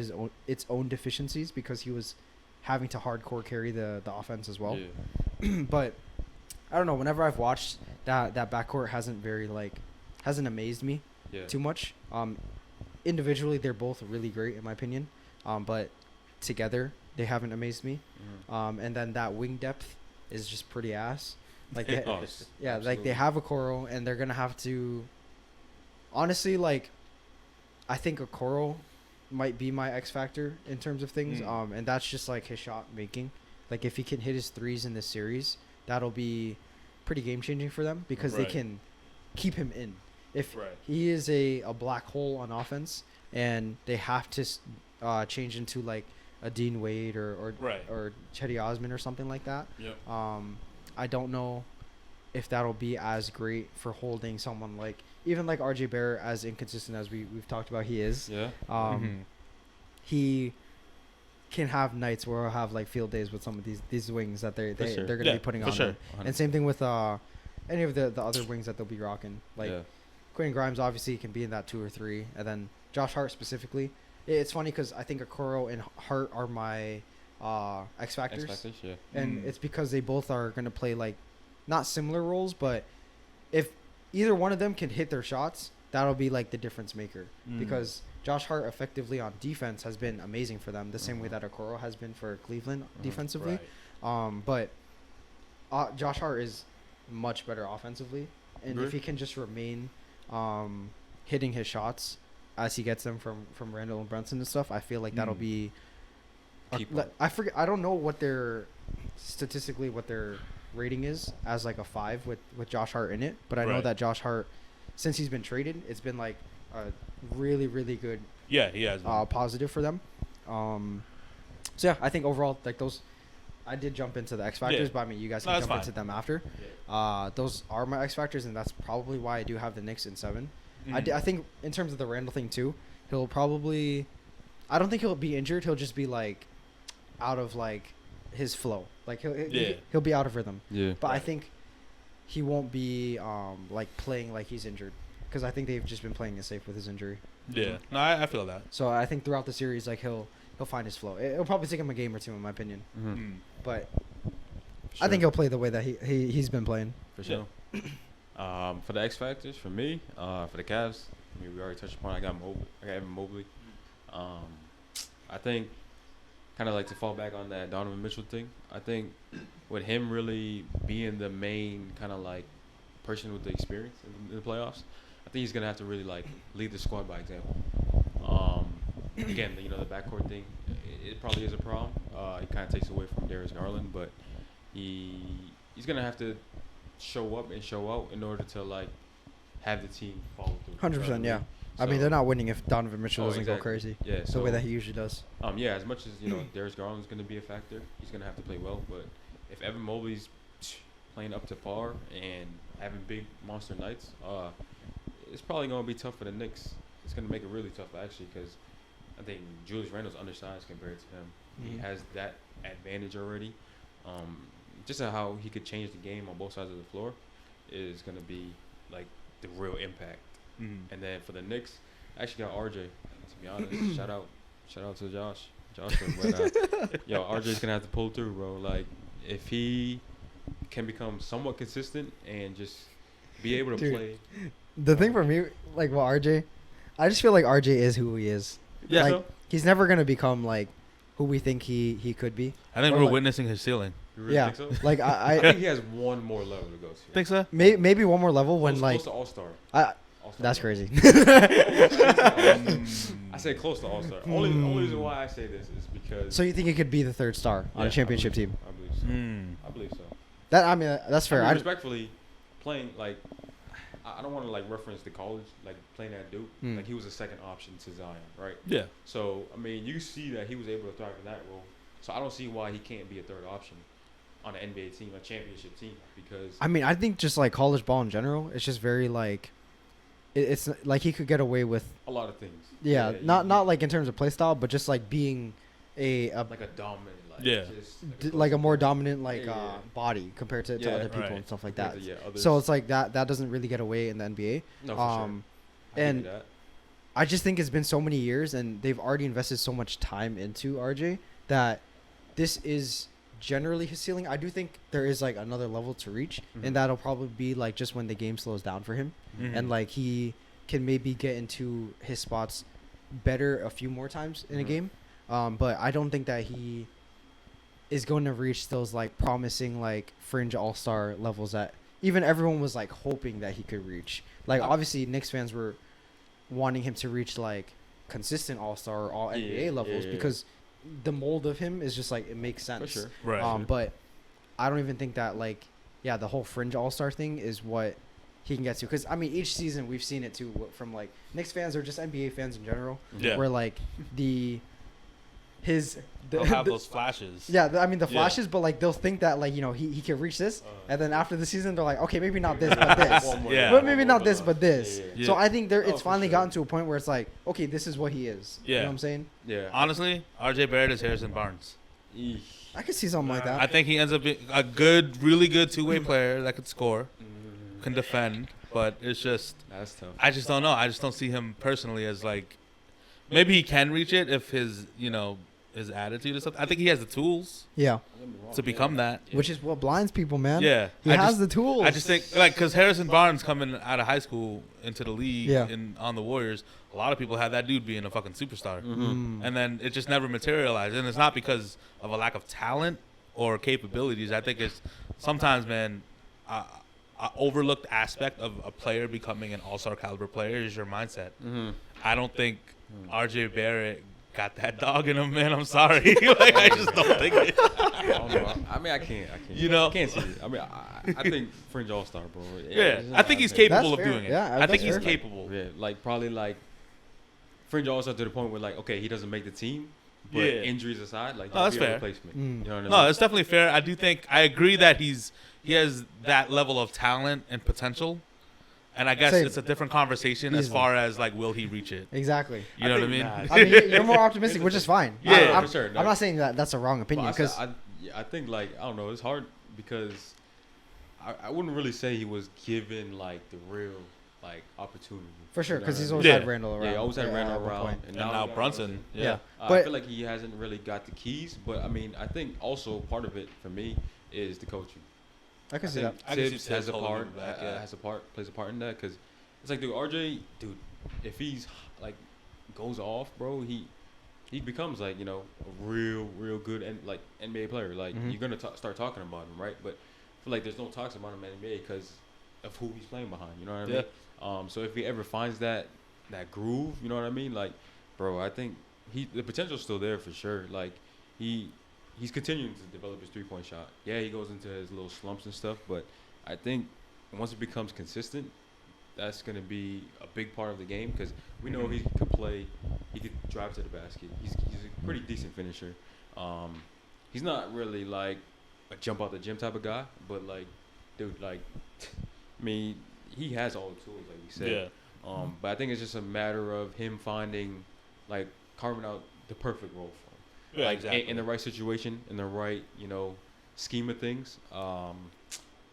its own deficiencies because he was having to hardcore carry the offense as well.
Yeah.
But I don't know. Whenever I've watched that backcourt hasn't amazed me
Yeah.
too much. Individually, they're both really great in my opinion, but together they haven't amazed me. And then that wing depth is just pretty ass. Like they,
Oh,
yeah, like
absolutely.
they have Okoro, and they're gonna have to. Honestly, like, I think Okoro might be my X factor in terms of things. And that's just like his shot making. Like if he can hit his threes in this series, that'll be pretty game changing for them because they
Right.
can keep him in. If
Right.
he is a black hole on offense, and they have to change into like a Dean Wade or
Right.
Chetty Osman or something like that.
Yep.
I don't know if that'll be as great for holding someone like even like RJ Barrett, as inconsistent as we've talked about, he is.
Yeah.
He can have nights where he'll have like field days with some of these wings that they're gonna be putting on there. And same thing with any of the other wings that they'll be rocking. Like Quentin Grimes obviously can be in that 2 or 3, and then Josh Hart specifically. It's funny because I think Okoro and Hart are my X factors. And it's because they both are gonna play like not similar roles, but if either one of them can hit their shots, that'll be like the difference maker. Because Josh Hart effectively on defense has been amazing for them, the same way that Okoro has been for Cleveland defensively. But Josh Hart is much better offensively, and if he can just remain hitting his shots as he gets them from Randall and Brunson and stuff, I feel like that'll be. I forget. I don't know what their rating is as like a 5 with Josh Hart in it, but I know that Josh Hart, since he's been traded, it's been like a really, really good
he has
positive for them. So yeah, I think overall like those, I did jump into the X factors, but I mean you guys can jump into them after. Those are my X factors, and that's probably why I do have the Knicks in 7. I think in terms of the Randall thing too, he'll probably, I don't think he'll be injured. He'll just be like out of like his flow. Like he'll be out of rhythm. But I think he won't be like playing like he's injured, because I think they've just been playing it safe with his injury.
No, I feel that.
So I think throughout the series, like he'll find his flow. It'll probably take him a game or 2 in my opinion. But I think he'll play the way that he's been playing.
For sure. For the X factors, for me, for the Cavs, I mean, we already touched upon. I got Evan Mobley. I think kind of like to fall back on that Donovan Mitchell thing. I think with him really being the main kind of like person with the experience in the playoffs, I think he's gonna have to really like lead the squad by example. Again, the backcourt thing, it probably is a problem. It kind of takes away from Darius Garland, but he's gonna have to show up and show out in order to like have the team follow through.
100%, yeah. So, I mean, they're not winning if Donovan Mitchell doesn't go crazy.
Yeah,
the way that he usually does.
As much as Darius Garland's going to be a factor, he's going to have to play well. But if Evan Mobley's playing up to par and having big monster nights, it's probably going to be tough for the Knicks. It's going to make it really tough actually, because I think Julius Randle's undersized compared to him. He has that advantage already. Just how he could change the game on both sides of the floor is going to be like the real impact. And then for the Knicks, I actually got RJ. To be honest, shout out to Josh. But RJ's gonna have to pull through, bro. Like if he can become somewhat consistent and just be able to play.
The thing for me, like RJ, I just feel like RJ is who he is.
Yeah,
like, he's never gonna become like who we think he could be.
I think we're witnessing his ceiling.
You really think so?
Like I
think he has one more level to go to.
Think so?
Maybe one more level when
close to All-Star.
That's crazy.
I say close to All-Star. Only reason why I say this is because.
So you think he could be the 3rd star on a championship team?
I believe so. I believe so.
That's fair.
Respectfully, playing like, I don't want to like reference the college, like playing at Duke. Like he was a second option to Zion, right?
Yeah.
So I mean, you see that he was able to thrive in that role. So I don't see why he can't be a 3rd option on an NBA team, a championship team, because.
I mean, I think just like college ball in general, it's just very like. It's like he could get away with
a lot of things.
Yeah, not like in terms of play style, but just like being a
like a dominant, like just
like a more dominant body compared to other people and stuff like that. So it's like that doesn't really get away in the NBA.
No, for sure.
And I just think it's been so many years, and they've already invested so much time into RJ that this is generally his ceiling. I do think there is like another level to reach, and that'll probably be like just when the game slows down for him, and like he can maybe get into his spots better a few more times in a game. But I don't think that he is going to reach those like promising like fringe all-star levels that even everyone was like hoping that he could reach. Like obviously Knicks fans were wanting him to reach like consistent all-star or all NBA levels because the mold of him is just like it makes sense.
For sure.
Right.
But I don't even think that like the whole fringe all-star thing is what he can get to, because I mean each season we've seen it too from like Knicks fans or just NBA fans in general, where like
They'll have those flashes.
Yeah, I mean the flashes, but like they'll think that like he can reach this, and then after the season they're like, okay, maybe not this, but this. But maybe not this, but this.
Yeah.
So I think it's finally
sure.
gotten to a point where it's like, okay, this is what he is.
Yeah.
You know what I'm saying?
Yeah.
Honestly, RJ Barrett is Harrison Barnes.
I could see something like that.
I think he ends up being a really good two-way player that could score, can defend, but it's just
That's tough.
I just don't know. I just don't see him personally as like maybe he can reach it if his his attitude or something. I think he has the tools
Yeah,
to become that.
which is what blinds people, man.
Yeah,
he has the tools.
I just think like because Harrison Barnes coming out of high school into the league and on the Warriors, a lot of people had that dude being a fucking superstar, and then it just never materialized. And it's not because of a lack of talent or capabilities. I think it's sometimes, man, a overlooked aspect of a player becoming an all-star caliber player is your mindset. I don't think RJ Barrett got that dog in him, man. I'm sorry. Like I just don't think it.
I don't know. I mean, I can't.
You know?
I can't see it. I mean, I think fringe all star, bro.
Yeah, I think he's capable of
That's fair.
doing it.
Yeah,
I think
that's
he's
fair.
capable.
Yeah, like probably like fringe all star to the point where like, okay, he doesn't make the team, but
Yeah.
injuries aside, like
No, that's
he'll be a
fair.
replacement.
Mm.
You know what I mean?
No, it's definitely fair. I do think I agree that he has that level of talent and potential, and I guess
Same.
it's a different conversation as
Easily.
far as like will he reach it?
Exactly.
You know what I
think
mean?
not.
I mean, you're more optimistic, which is fine.
Yeah,
I'm,
for sure.
I'm not saying that that's a wrong
But
opinion because
I think like I don't know, it's hard because I wouldn't really say he was given like the real like opportunity.
for sure
You know
because
what
he's
I
always
mean?
had Randall around.
Yeah, he always had Randall
at one
around,
point.
And now Brunson. Yeah.
But-
I feel like he hasn't really got the keys, but I mean, I think also part of it for me is the coaching.
I can see
think
that.
I can see
Tibbs
Tibbs
has a
holding
part,
him back, yeah.
plays a part in that because it's like, dude, RJ, dude, if he's like goes off, bro, he becomes like a real good and like NBA player. Like
Mhm.
you're gonna start talking about him, right? But I feel like there's no talks about him in NBA because of who he's playing behind. You know what I mean? So if he ever finds that groove, you know what I mean? Like, bro, I think the potential's still there for sure. Like he's continuing to develop his 3-point shot. Yeah, he goes into his little slumps and stuff, but I think once it becomes consistent, that's going to be a big part of the game because we know he could play. He could drive to the basket. He's a pretty decent finisher. He's not really like a jump out the gym type of guy, but like, dude, like, I mean, he has all the tools, like we said.
Yeah.
But I think it's just a matter of him finding, like, carving out the perfect role for him.
Yeah,
Like,
exactly.
in the right situation, in the right, scheme of things,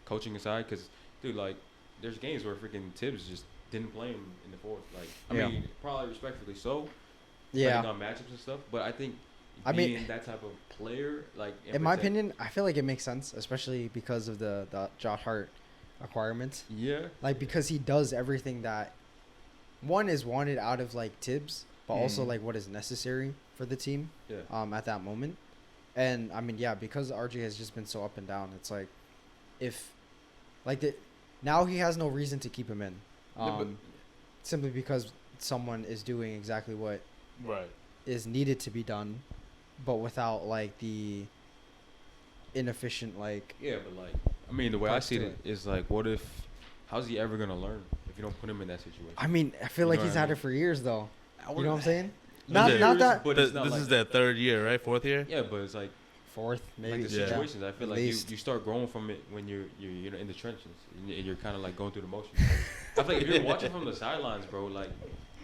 coaching aside. Because, dude, like, there's games where freaking Tibbs just didn't play him in the fourth. Like, I mean, probably respectfully so.
Yeah.
Depending on matchups and stuff. But I think
I mean,
being that type of player, like,
in my opinion, I feel like it makes sense, especially because of the Josh Hart acquirements.
yeah.
Like because he does everything that one is wanted out of like Tibbs, but also like what is necessary for the team.
Yeah.
At that moment, and I mean, yeah, because RJ has just been so up and down. It's like, if, like now he has no reason to keep him in, simply because someone is doing exactly what
Right.
is needed to be done, but without like the inefficient like.
Yeah, but like, I mean, the way I
Parts
see
to
it is like, what if? How's he ever gonna learn if you don't put him in that situation?
I mean, I feel
You
like
know
he's
what I
had
mean?
it for years though.
I
You
wouldn't-
know what I'm saying?
Is
Not
it-
not that
But it's not
This
like,
is their third year, right? Fourth year.
yeah, but it's like
fourth maybe.
the
Yeah.
situations. I feel
At
like
least.
you start growing from it when you're in the trenches and you're kind of like going through the motions. I feel like if you're watching from the sidelines, bro, like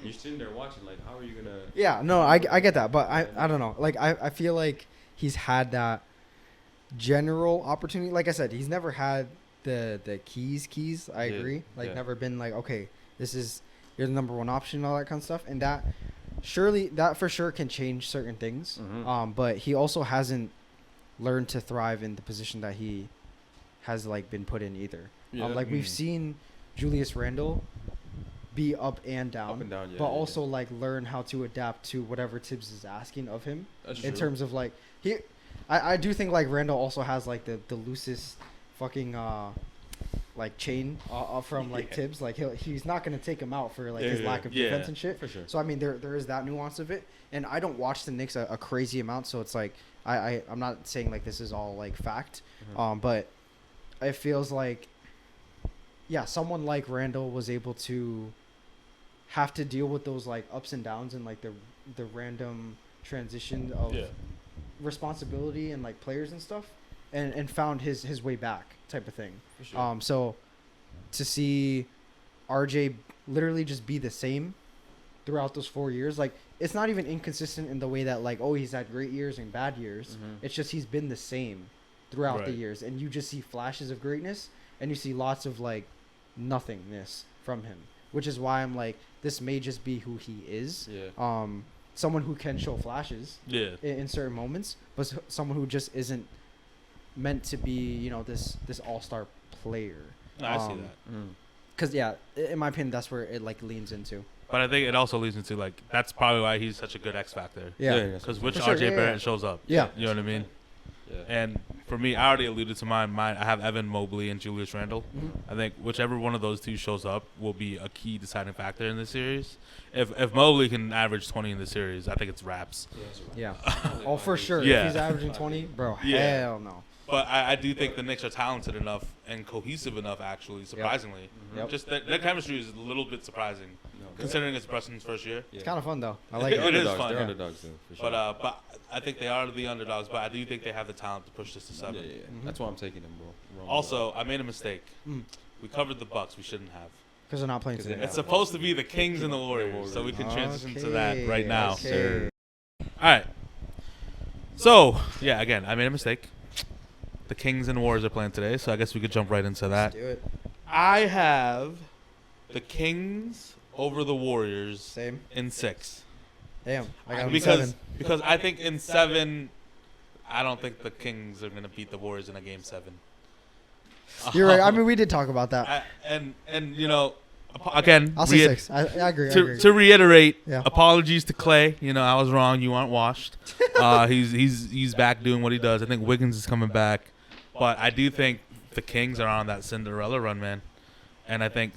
you're sitting there watching, like how are you gonna?
Yeah, no, I get that, but I don't know. Like I feel like he's had that general opportunity. Like I said, he's never had the keys. I
Yeah,
agree. Like
yeah.
never been like, okay, you're the number one option, all that kind of stuff. And that for sure can change certain things.
Mhm.
But he also hasn't learned to thrive in the position that he has like been put in either.
Yeah.
Like we've seen Julius Randle be up and down,
Up and down, yeah,
but
yeah,
also like learn how to adapt to whatever Tibbs is asking of him.
That's
In
true.
terms of like I do think like Randall also has like the loosest fucking like chain from like
Yeah.
Tibbs. Like he's not gonna take him out for like
Yeah,
his
yeah,
lack of
yeah.
defense and shit.
For sure.
So I mean there is that nuance of it, and I don't watch the Knicks a crazy amount, so it's like I'm not saying like this is all like fact,
Mhm.
but it feels like someone like Randall was able to have to deal with those like ups and downs and like the random transition of responsibility and like players and stuff, and found his way back type of thing.
For sure.
So to see RJ literally just be the same throughout those 4 years, like it's not even inconsistent in the way that like, oh, he's had great years and bad years. It's just he's been the same throughout the years, and you just see flashes of greatness and you see lots of like nothingness from him, which is why I'm like, this may just be who he is. Someone who can show flashes in certain moments, but someone who just isn't meant to be, you know, this all-star player.
No, I see that.
Because in my opinion, that's where it like leans into.
But I think it also leads into like, that's probably why he's such a good X factor. Because which RJ Barrett shows up. You know what I mean? And for me, I already alluded to mine. I have Evan Mobley and Julius Randle. I think whichever one of those two shows up will be a key deciding factor in this series. If Mobley can average 20 in the series, I think it's wraps.
Oh, for sure. If he's averaging 20, bro, hell no.
But I do think the Knicks are talented enough and cohesive enough, actually, surprisingly. Just their chemistry is a little bit surprising, considering it's Bresson's first year.
It's kind of fun, though. I like it.
It is fun.
They're underdogs, though, for sure.
But I think they are the underdogs, but I do think they have the talent to push this to 7.
That's why I'm taking them, bro.
Also, I made a mistake. We covered the Bucks. We shouldn't have.
Because they're not playing today.
It's supposed to be the Kings and the Warriors, so we can transition to that right now. All right. So, again, I made a mistake. The Kings and Warriors are playing today, so I guess we could jump right into that.
Let's do it.
I have the Kings over the Warriors.
Same.
In 6.
Damn. I got
because I think in 7, I don't think the Kings are going to beat the Warriors in a game 7.
You're right. I mean, we did talk about that.
And you know, again,
I'll say 6. I agree.
To reiterate, apologies to Clay. You know, I was wrong. You aren't washed. He's back doing what he does. I think Wiggins is coming back. But I do think the Kings are on that Cinderella run, man. And I think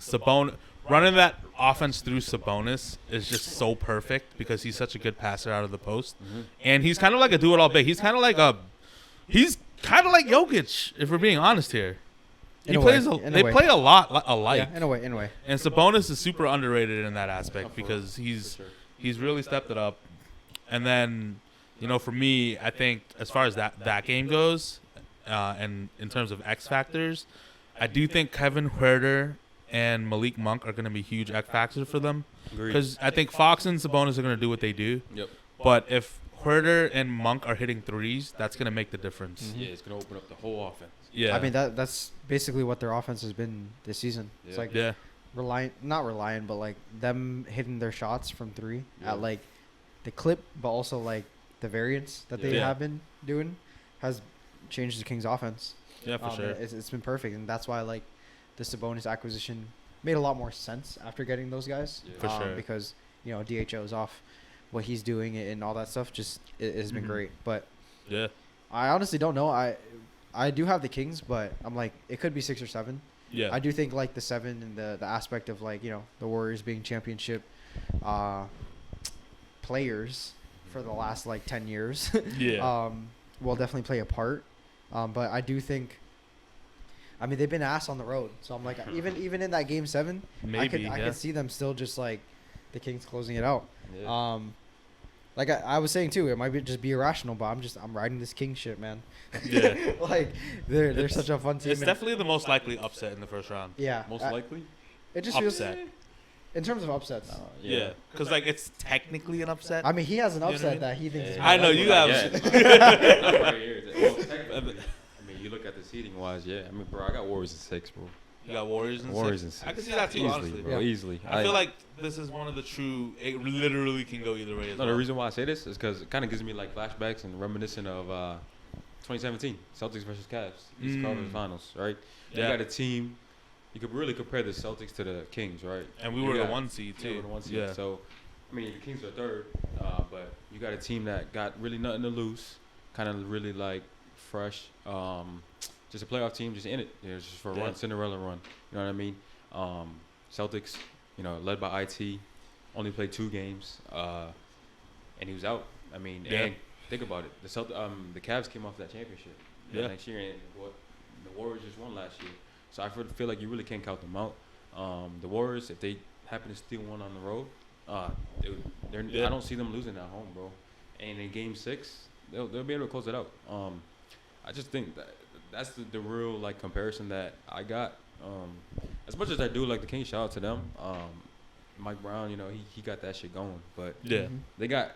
running that offense through Sabonis is just so perfect because he's such a good passer out of the post. And he's kind of like a do-it-all big. He's kind of like Jokic, if we're being honest here. They play a lot alike.
Yeah, in a way.
And Sabonis is super underrated in that aspect because he's really stepped it up. And then, you know, for me, I think as far as that game goes, and in terms of X factors, I do think Kevin Huerter and Malik Monk are going to be huge X factors for them. Because I think Fox and Sabonis are going to do what they do. But if Huerter and Monk are hitting threes, that's going to make the difference.
It's going to open up the whole offense.
I mean, that's basically what their offense has been this season. It's like not reliant, but like them hitting their shots from 3 at like the clip, but also like the variance that they have been doing has changed the Kings' offense.
Yeah, for sure.
It's been perfect, and that's why like the Sabonis acquisition made a lot more sense after getting those guys.
For sure.
Because, you know, DHO is off, what he's doing and all that stuff just it has been great. But I honestly don't know. I do have the Kings, but I'm like, it could be 6 or 7. I do think like the 7 and the aspect of like, you know, the Warriors being championship players for the last like 10 years will definitely play a part. But I do think, I mean, they've been ass on the road, so I'm like, even in that game 7, I could see them still just like the Kings closing it out. Like I was saying too, it might just be irrational, but I'm riding this King shit, man. Like they're such a fun team.
It's definitely the most likely upset in the first round.
Most likely.
It just
upset.
Feels in terms of upsets.
Because like it's technically an upset.
I mean, he has an upset that he thinks.
I know you have.
I mean, you look at the seeding wise, I mean, bro, I got Warriors in 6, bro.
You got Warriors in 6? I can see that too,
easily,
honestly.
Bro, easily.
I feel like this is one of the true. It literally can go either way.
The reason why I say this is because it kind of gives me like flashbacks and reminiscent of 2017 Celtics versus Cavs, East Conference Finals, right? You got a team. You could really compare the Celtics to the Kings, right?
And we were the 1 seed too.
We were the 1 seed. So, I mean, the Kings are 3rd, but you got a team that got really nothing to lose, kind of really like fresh. Just a playoff team, just in it. Just for a run, Cinderella run. You know what I mean? Celtics, you know, led by IT, only played 2 games, and he was out. I mean, and think about it. The Cavs came off that championship next year, and the Warriors just won last year. So I feel like you really can't count them out. The Warriors, if they happen to steal one on the road, I don't see them losing at home, bro. and in Game 6, they'll be able to close it out. I just think that's the real like comparison that I got. As much as I do like the Kings, shout out to them. Mike Brown, he got that shit going, but
Yeah.
I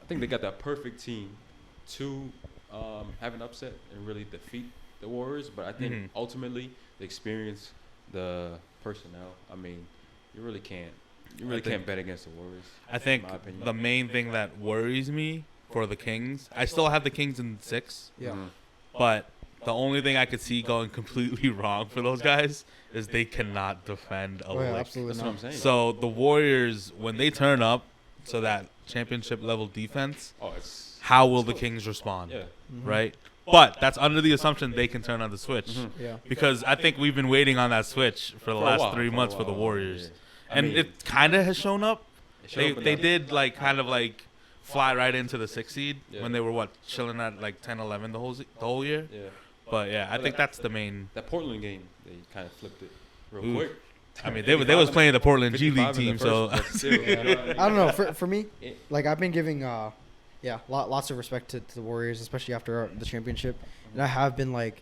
think they got that perfect team to have an upset and really defeat the Warriors. But I think ultimately the experience, the personnel. I mean, you really can't bet against the Warriors.
I think
in my opinion.
the main thing that worries me for the Kings, I still have the Kings in 6.
Yeah.
But the only thing I could see going completely wrong for those guys is they cannot defend a lick.
Absolutely
That's
not.
what I'm saying.
So the Warriors, when they turn up to that championship level defense, how will the Kings respond?
Yeah.
Right? But that's under the assumption they can turn on the switch.
Yeah.
Because I think we've been waiting on that switch for the
For a
last
while,
3
for a
months for the
while,
Warriors.
yeah. I
And
mean,
it kind of has shown up.
showed up in
They
that-
did like kind of like fly right into the 6th seed
Yeah.
when they were chilling at like 10-11 the whole year.
Yeah.
But yeah, I think that's the main.
That Portland game, they kind of flipped it real
Ooh.
quick.
I mean, they was playing the Portland G League
55 in
team,
the
so
first, but still, you know what I mean?
I don't know. For me,
It-
like I've been giving lots of respect to the Warriors, especially after the championship, and I have been like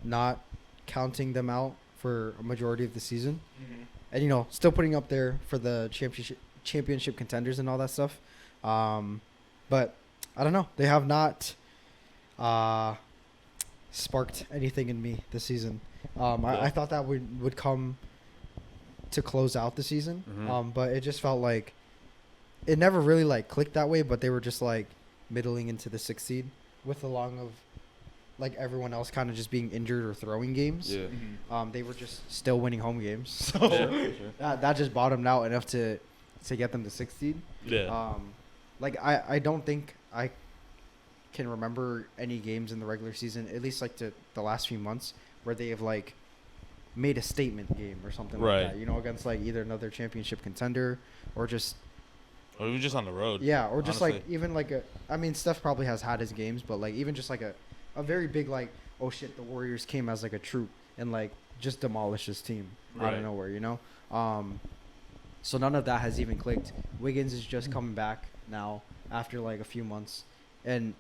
not counting them out for a majority of the season, and still putting up there for the championship contenders and all that stuff. But I don't know. They have not sparked anything in me this season. I thought that would come to close out the season,
Mhm.
but it just felt like it never really like clicked that way. But they were just like middling into the 6th seed with along of like everyone else kind of just being injured or throwing games.
Yeah.
They were just still winning home games, so
Yeah, for sure.
that just bottomed out enough to get them to 6th seed.
Yeah.
Like I don't think I can remember any games in the regular season, at least like to the last few months, where they have like made a statement game or something
Right.
like that. Against like either another championship contender or just
Or even just on the road.
or just like
honestly.
even like I mean, Steph probably has had his games, but like even just like a very big like, oh shit, the Warriors came as like a troop and like just demolished his team out
Right.
of nowhere, So none of that has even clicked. Wiggins is just coming back now after like a few months, and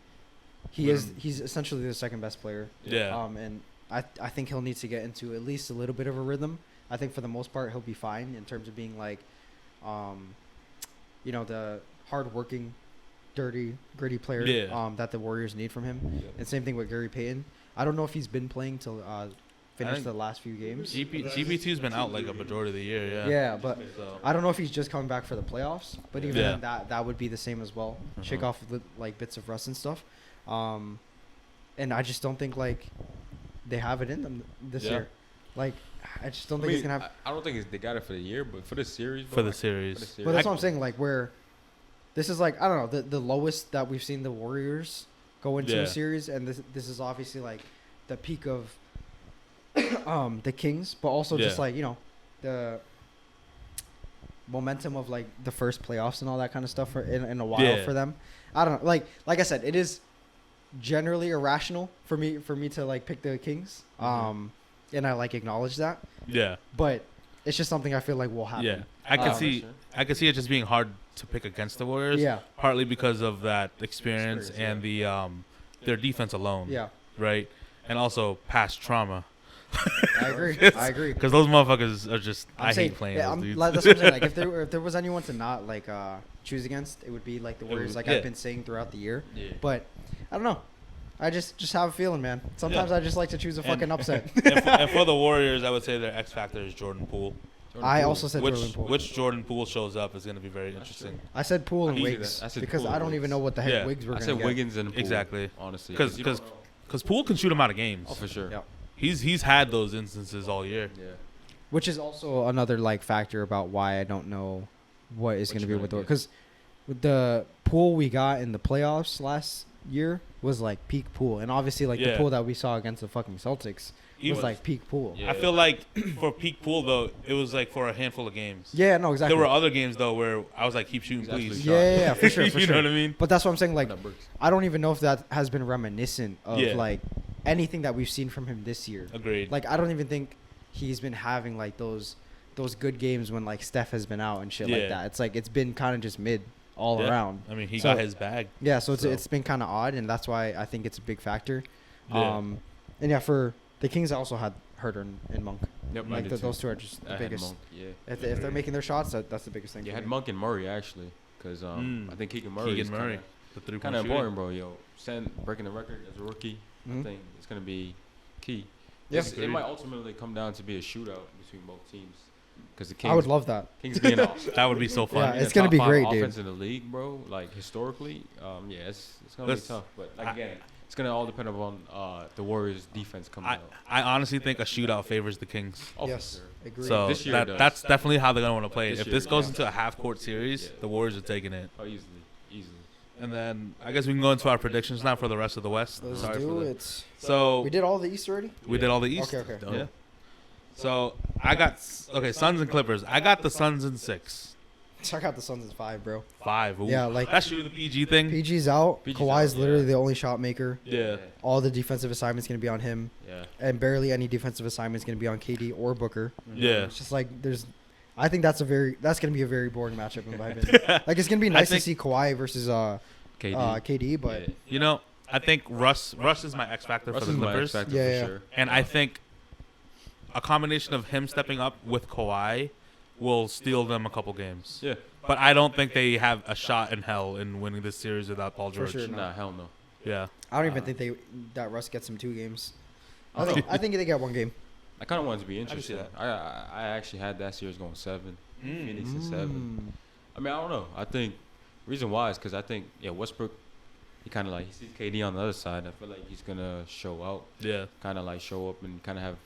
he's essentially the second best player.
Yeah.
And I think he'll need to get into at least a little bit of a rhythm. I think for the most part he'll be fine in terms of being like, the hardworking, dirty, gritty player that the Warriors need from him.
Yeah.
And same thing with Gary Payton. I don't know if he's been playing till finish
think
the last few games.
GP2's been out like a majority of the year. Yeah.
Yeah, but
So.
I don't know if he's just coming back for the playoffs. But even
Yeah.
then, that would be the same as well. Shake off like bits of rust and stuff. And I just don't think like they have it in them this
Yeah.
year. Like I just don't think he's gonna have.
I don't think they got it for the year, but for the series.
For
bro,
the
like,
series.
But that's what I'm saying. Like where this is like I don't know the lowest that we've seen the Warriors go into
Yeah.
a series, and this is obviously like the peak of the Kings, but also just
Yeah.
like the momentum of like the first playoffs and all that kind of stuff in a while
Yeah.
for them. I don't know. Like I said, it is generally irrational for me to like pick the Kings. And I like acknowledge that,
Yeah.
but it's just something I feel like will happen.
Yeah. I could
Um,
see.
sure.
I could see it just being hard to pick against the Warriors.
Yeah.
Partly because of that experience
Experience,
and the their defense alone.
Yeah.
Right. And also past trauma.
I agree. I agree.
Because those motherfuckers are just.
I'm
I
saying,
hate playing
yeah,
those dudes.
that's what I'm saying. Like if there was anyone to not like choose against, it would be like the Warriors.
would-
Like
yeah.
I've been saying throughout the year.
Yeah.
But I don't know. I just have a feeling, man. Sometimes
Yeah.
I just like to choose a fucking upset.
and for the Warriors, I would say their X factor is Jordan Poole.
I also said Jordan
Which
Poole.
which Jordan Poole shows up is going to be very interesting.
I said Poole and
I said
Wiggs
that. I said
because
Poole
I
and
don't even
Wiggs.
know what the heck
Yeah.
Wiggs were
I
gonna
said
get.
Wiggins and Poole,
Exactly.
honestly,
Because
you don't know.
Poole can shoot him out of games.
Oh, for sure.
Yeah.
He's had those instances all year.
Yeah.
Which is also another like factor about why I don't know what is
What
going to
you're
be with the
gonna get.
because with the pool we got in the playoffs last year was like peak pool, and obviously like the
Yeah.
pool that we saw against the fucking Celtics
He
was
was-
like peak pool.
Yeah.
I feel like for peak Poole though, it was like for a handful of games.
Yeah, no, exactly.
There were other games though where I was like, keep shooting,
He's actually
please.
Yeah, for sure, for
you
sure.
know what I mean?
But that's what I'm saying. Like,
That works.
I don't even know if that has been reminiscent of
Yeah.
like anything that we've seen from him this year.
Agreed.
Like, I don't even think he's been having like those good games when like Steph has been out and shit
Yeah.
like that. It's like it's been kind of just mid all around.
I mean, he
So-
got his bag.
Yeah, so
So-
it's been kind of odd, and that's why I think it's a big factor.
Yeah.
And yeah, for the Kings, I also had Herter and Monk.
Yep, I
Like
did too.
those two are just the
I had
biggest.
Monk, yeah.
If they're making their shots, that's the biggest thing.
You
for
had
me.
Monk and Murray actually, because I think Keegan Murray
Keegan
is
Murray, the 3-point
kind of
shooting.
important, bro. Yo, breaking the record as a rookie,
Mhm.
I think it's gonna be key.
Yeah.
It might ultimately come down to be a shootout between both teams, because the Kings.
I would love that.
Kings being off.
That would be so fun.
Yeah,
being
it's
a
gonna
top
be
5
great, dude.
offense in the league, bro. Like historically, yeah, it's gonna
Let's-
be tough. But like again, it's gonna all depend upon the Warriors' defense coming out.
I honestly think a shootout favors the Kings.
Oh, for
Yes,
sure.
agree.
So
This year it does.
that's definitely how they're gonna want to play it.
This
If
year,
this goes
yeah.
into a half-court series,
Yeah.
the Warriors are taking it.
Oh, easily.
And then I guess we can go into our predictions now for the rest of the West.
Let's
Sorry
do
for the-
it.
So
We did all the East already.
we did all the East.
Okay.
Dope.
Yeah. So I got Suns and Clippers. I got the Suns in 6.
I got the Suns at 5, bro.
5. Ooh.
Yeah, like-
that's shooting the PG thing.
PG's out.
PG's
Kawhi's
out,
literally
yeah.
the only shot maker.
Yeah.
All the defensive assignments gonna be on him,
Yeah.
and barely any defensive assignments gonna be on KD or Booker.
Yeah.
It's just like I think that's gonna be a very boring matchup in my opinion. Like it's gonna be nice to
think-
see Kawhi versus
KD.
KD, but
Yeah.
You know, I think Russ is my X factor
Russ
for
is
the
my
Clippers,
X factor
Yeah,
for
yeah.
sure.
and I think a combination of him stepping up with Kawhi will steal them a couple games.
Yeah.
But I don't think they have a shot in hell in winning this series without Paul
For
George.
sure.
Nah, hell no.
Yeah.
I don't even think that Russ gets him 2 games.
I don't know.
I think they get 1 game.
I kind of wanted to be
can see
interesting.
that.
I actually had that series going 7. Phoenix is 7.
Mm.
I mean, I don't know. I think reason why is because I think Westbrook, he kind of like he sees KD on the other side. I feel like he's gonna show out,
Yeah.
kind of like show up and kind of have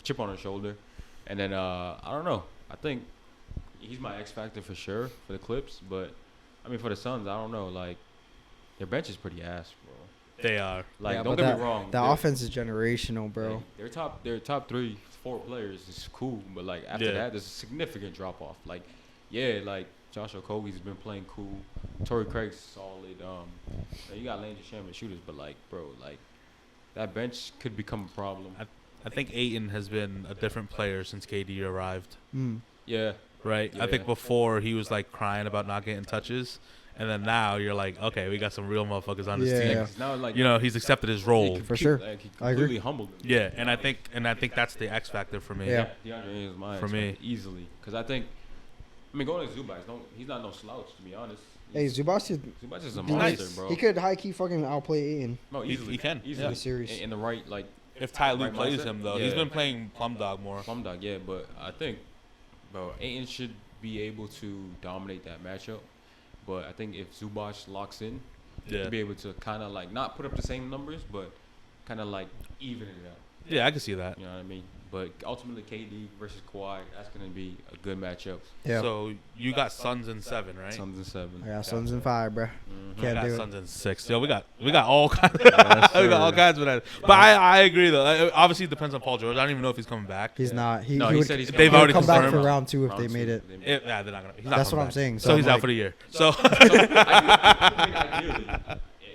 chip on his shoulder. And then I don't know. I think he's my X factor for sure for the Clips. But I mean, for the Suns, I don't know. Like their bench is pretty ass, bro.
They are.
Like
Yeah,
don't
but
get me wrong.
The
they're-
offense is generational, bro.
like, their top 3-4 players is cool, but like after
Yeah.
that, there's a significant drop off. Like, yeah, like Josh Okogie's been playing cool. Torrey Craig's solid. You got Lane Shamman shooters, but like, bro, like that bench could become a problem.
I think Ayton has been a different player since KD arrived.
Mm.
Yeah,
Right? I think
Yeah.
before he was like crying about not getting touches, and then now you're like, okay, we got some real motherfuckers on this
Yeah.
team.
'cause now like
You know, he's accepted his role.
For sure.
Like, he
I agree.
completely humbled him.
Yeah, and I think that's the X factor for me.
Yeah.
DeAndre is mine
For me.
easily because I think. I mean, going to Zubac, he's not no slouch to be honest.
Hey, Zubac
Zubac is a
Nice.
monster, bro.
he could high key fucking outplay Ayton.
No,
He-
easily.
he can.
easily.
Yeah.
Series.
In the right like.
If Ty Lue
Right
plays
mindset?
him though, he's
Yeah.
been playing Plum Dog more.
Plum Dog, yeah, but I think, bro, Ayton should be able to dominate that matchup. But I think if Zubac locks in,
Yeah.
he'll be able to kind of like not put up the same numbers, but kind of like even it out.
Yeah, I can see that.
You know what I mean? But ultimately, KD versus Kawhi, that's gonna be a good matchup.
Yeah.
So you got Suns in 7, right?
Suns and 7.
I got Suns and 5, bro.
Mhm.
I
Can't
got
do it.
Suns in 6. Yo, we got all kinds.
Yes,
we got all
sir.
kinds of that. But I agree though. Obviously, it depends on Paul George. I don't even know if he's coming back.
He's
Yeah.
not. He,
No,
he
he
would,
said he's
They've
he would
already
come back
confirmed.
for round 2 if
Round
they
two,
made it.
Yeah, they're not gonna. He's not
That's
coming
what I'm
back.
saying.
So
So
he's
I'm
out
like-
for the year. So
So, I think ideally,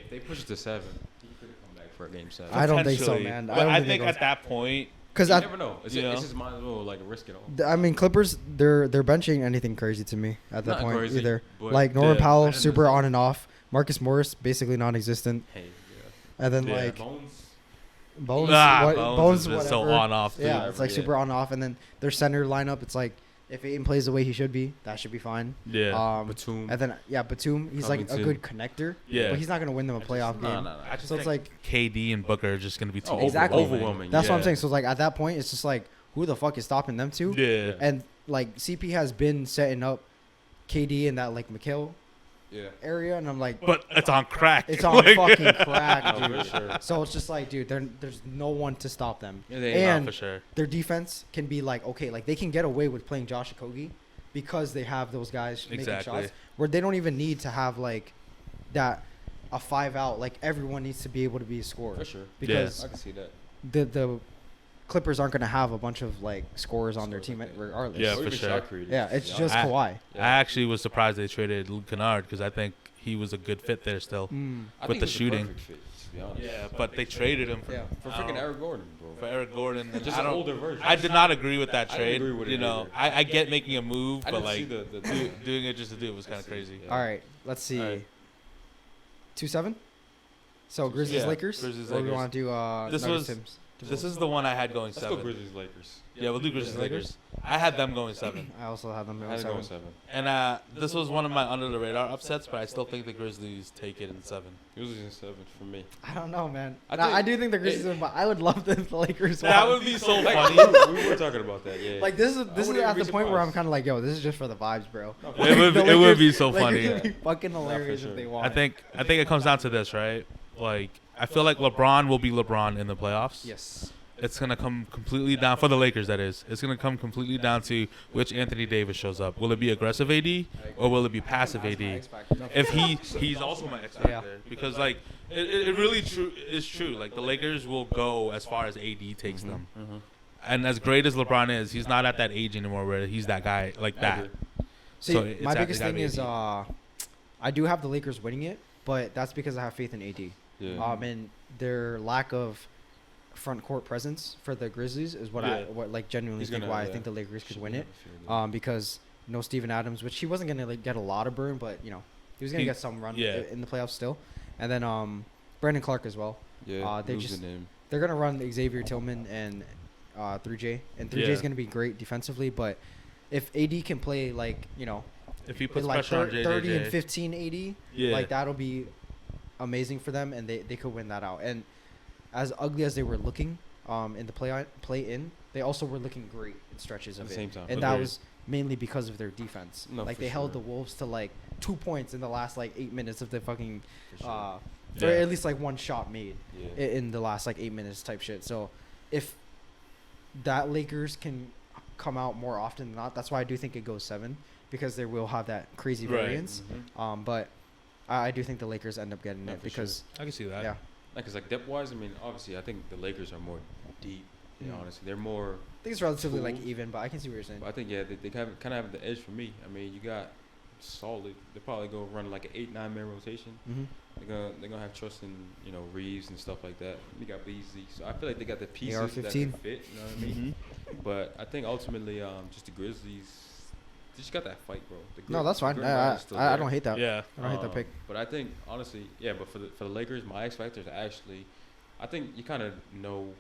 if they push it to 7, he could come back for a game 7.
I don't think so,
potentially.
man.
But
I don't
I
think
think
it goes-
at that point,
Because
You never know. It's
You know?
just might as well like risk it all.
I mean, Clippers, they're benching anything crazy to me at that
Not
point
crazy,
either.
but
Like Norman
yeah,
Powell,
I
super
understand.
on and off. Marcus Morris, basically non-existent.
Hey,
And then
Yeah.
like
Bones.
Bones,
Bones is
whatever.
so on off. Dude.
Yeah, it's like
Yeah.
super on off. And then their center lineup, it's like if Ayton plays the way he should be, that should be fine.
Yeah.
Batum.
And then Batum, he's like a
Covington.
good connector.
Yeah.
But he's not gonna win them a playoff
No,
game.
no, no.
I just
So it's
think
like
KD and Booker are just gonna be too
Oh,
Exactly.
overwhelming.
that's what I'm
Yeah.
saying. So like at that point, it's just like who the fuck is stopping them two?
Yeah.
And like CP has been setting up KD in that like McHale
Yeah.
area, and I'm like,
But it's on crack.
it's on
Like-
fucking crack,
No,
dude.
for sure.
So it's just like, dude, there's no one to stop them.
Yeah, they-
Nah,
And
for sure.
their defense can be like, okay, like they can get away with playing Josh Okogie because they have those guys making
Exactly.
shots where they don't even need to have like that a 5 out. Like everyone needs to be able to be a scorer
For sure.
because
I can see that.
the Clippers aren't going to have a bunch of like scorers on their team
Scorers, okay.
regardless.
Yeah,
Or
for
even
sure.
shot creators.
Yeah, it's
Yeah.
just
I-
Kawhi.
Yeah.
I actually was surprised they traded Luke Kennard because I think he was a good fit there still.
Mm.
I
with
think
the
it's
shooting.
perfect fit. to be honest.
Yeah, but they traded him
Yeah.
For freaking Eric Gordon, bro.
For Eric Gordon.
Just
I
an
don't-
older version.
I did not agree with that
I
trade.
didn't agree with it
you know,
either.
I get making a move,
I
but
didn't
like
see the
doing it just to do it was kind of crazy.
Yeah.
All right, let's see.
All right.
2-7. So Grizzlies
Yeah,
Lakers.
Grizzlies,
Or we
Lakers.
want to do
This
Nuggets,
was-
Tim's?
This is the one I had going
Let's go
7.
Grizzlies Lakers.
Yeah, we'll do Grizzlies Lakers. I had them going 7.
I also have them
I
going
had to go
7.
with 7.
And this was one of my under the radar upsets, but I still think the Grizzlies take it in 7.
Grizzlies in 7 for me.
I don't know, man.
I
Nah,
think
I do think the Grizzlies win, but I would love the Lakers.
That
won.
would be so
Like,
funny.
we were talking about that, yeah.
Like this is
wouldn't
at
even
the
be
point where I'm
surprised.
kind of like, yo, this is just for the vibes, bro.
No,
It would
The
it would be
Lakers-
so
Lakers
funny.
would be fucking hilarious
sure.
if they won.
I think it comes down to this, right? Like I feel like LeBron will be LeBron in the playoffs.
Yes.
It's gonna come completely down for the Lakers. That is, it's gonna come completely down to which Anthony Davis shows up. Will it be aggressive AD or will it be passive AD? If he's also my X factor
Yeah.
because like it really is true. Like the Lakers will go as far as AD takes them.
Mm-hmm.
And as great as LeBron is, he's not at that age anymore where he's that guy like that.
See,
So it's
my
at-
biggest
it's gotta
thing
be
is
AD.
I do have the Lakers winning it, but that's because I have faith in AD.
Yeah.
And their lack of front court presence for the Grizzlies is what I
Yeah.
like genuinely
He's
think
gonna-
why I
yeah.
think the Lakers could
Should
win
be
it.
able to.
Because no Steven Adams, which he wasn't gonna like get a lot of burn, but you know he was gonna
He-
get some run
yeah.
in the playoffs still. And then Brandon Clark as well.
Yeah,
they
losing
just-
him.
They're gonna run Xavier Tillman and 3J, and 3J is
Yeah.
gonna be great defensively. But if AD can play like
If he puts
like
pressure on
30 and
JJJ,
15 AD,
yeah,
like that'll be amazing for them, and they could win that out. And as ugly as they were looking in the play in, they also were looking great in stretches
At
of
the
it.
same time.
And that
Agreed.
was mainly because of their defense.
No,
Like
for
they held the
sure.
Wolves to like 2 points in the last like 8 minutes of the fucking
For sure.
or
Yeah.
at least like one shot made
Yeah.
in the last like 8 minutes type shit. So if that Lakers can come out more often than not, that's why I do think it goes 7, because they will have that crazy
Right.
variance.
Mhm.
But I do think the Lakers end up getting
No,
it
for
because
I can see that.
yeah,
Like, cause like depth wise, I mean, obviously, I think the Lakers are more deep. You know,
Mm.
honestly, they're more.
I think it's relatively like
Cool.
even. But I can see what you're saying.
But I think yeah, they kind of have the edge for me. I mean, you got solid. They probably go run like an 8-9 man rotation.
Mm-hmm.
They're gonna have trust in Reeves and stuff like that. You got Beasley, so I feel like they got the pieces that can
AR-15.
fit. You know what I mean? But I think ultimately, just the Grizzlies, they just got that fight, bro.
No, that's fine. I don't hate that.
Yeah.
I don't hate that pick.
But I think honestly, yeah. But for the Lakers, my X factor is actually, I think you kind of know,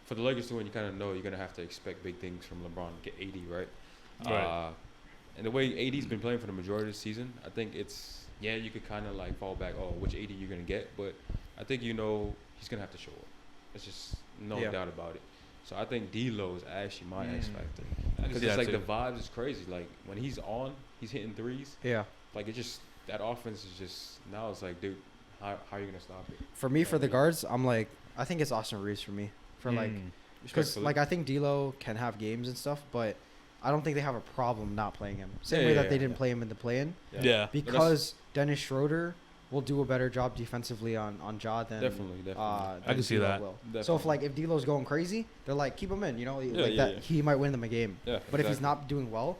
for the Lakers to win, you kind of know you're gonna have to expect big things from LeBron to get 80, right?
Right.
And the way AD's been playing for the majority of the season, I think it's you could kind of like fall back. Oh, which 80 you're gonna get? But I think he's gonna have to show up. It's just no
Yeah.
doubt about it. So I think D'Lo is actually my X factor
I can
because
see
it's
that
like
too.
the vibes is crazy. Like when he's on, he's hitting threes.
Yeah.
Like it just that offense is just now it's like, dude, how are you gonna stop it?
For me, for the guards, I'm like, I think it's Austin Reeves for me. For like,
Mm.
because
Respectfully.
like I think D'Lo can have games and stuff, but I don't think they have a problem not playing him. Same
Yeah,
way
yeah,
that they
yeah,
didn't
yeah.
play him in the play-in,
Yeah.
But that's-
because Dennis Schroeder will do a better job defensively on Ja than
definitely.
than
I can see
D'Lo
that.
will. So
Definitely.
if D'Lo's going crazy, they're like keep him in, like
Yeah,
that
yeah.
he might win them a game.
Yeah,
But if he's
exactly.
not doing well,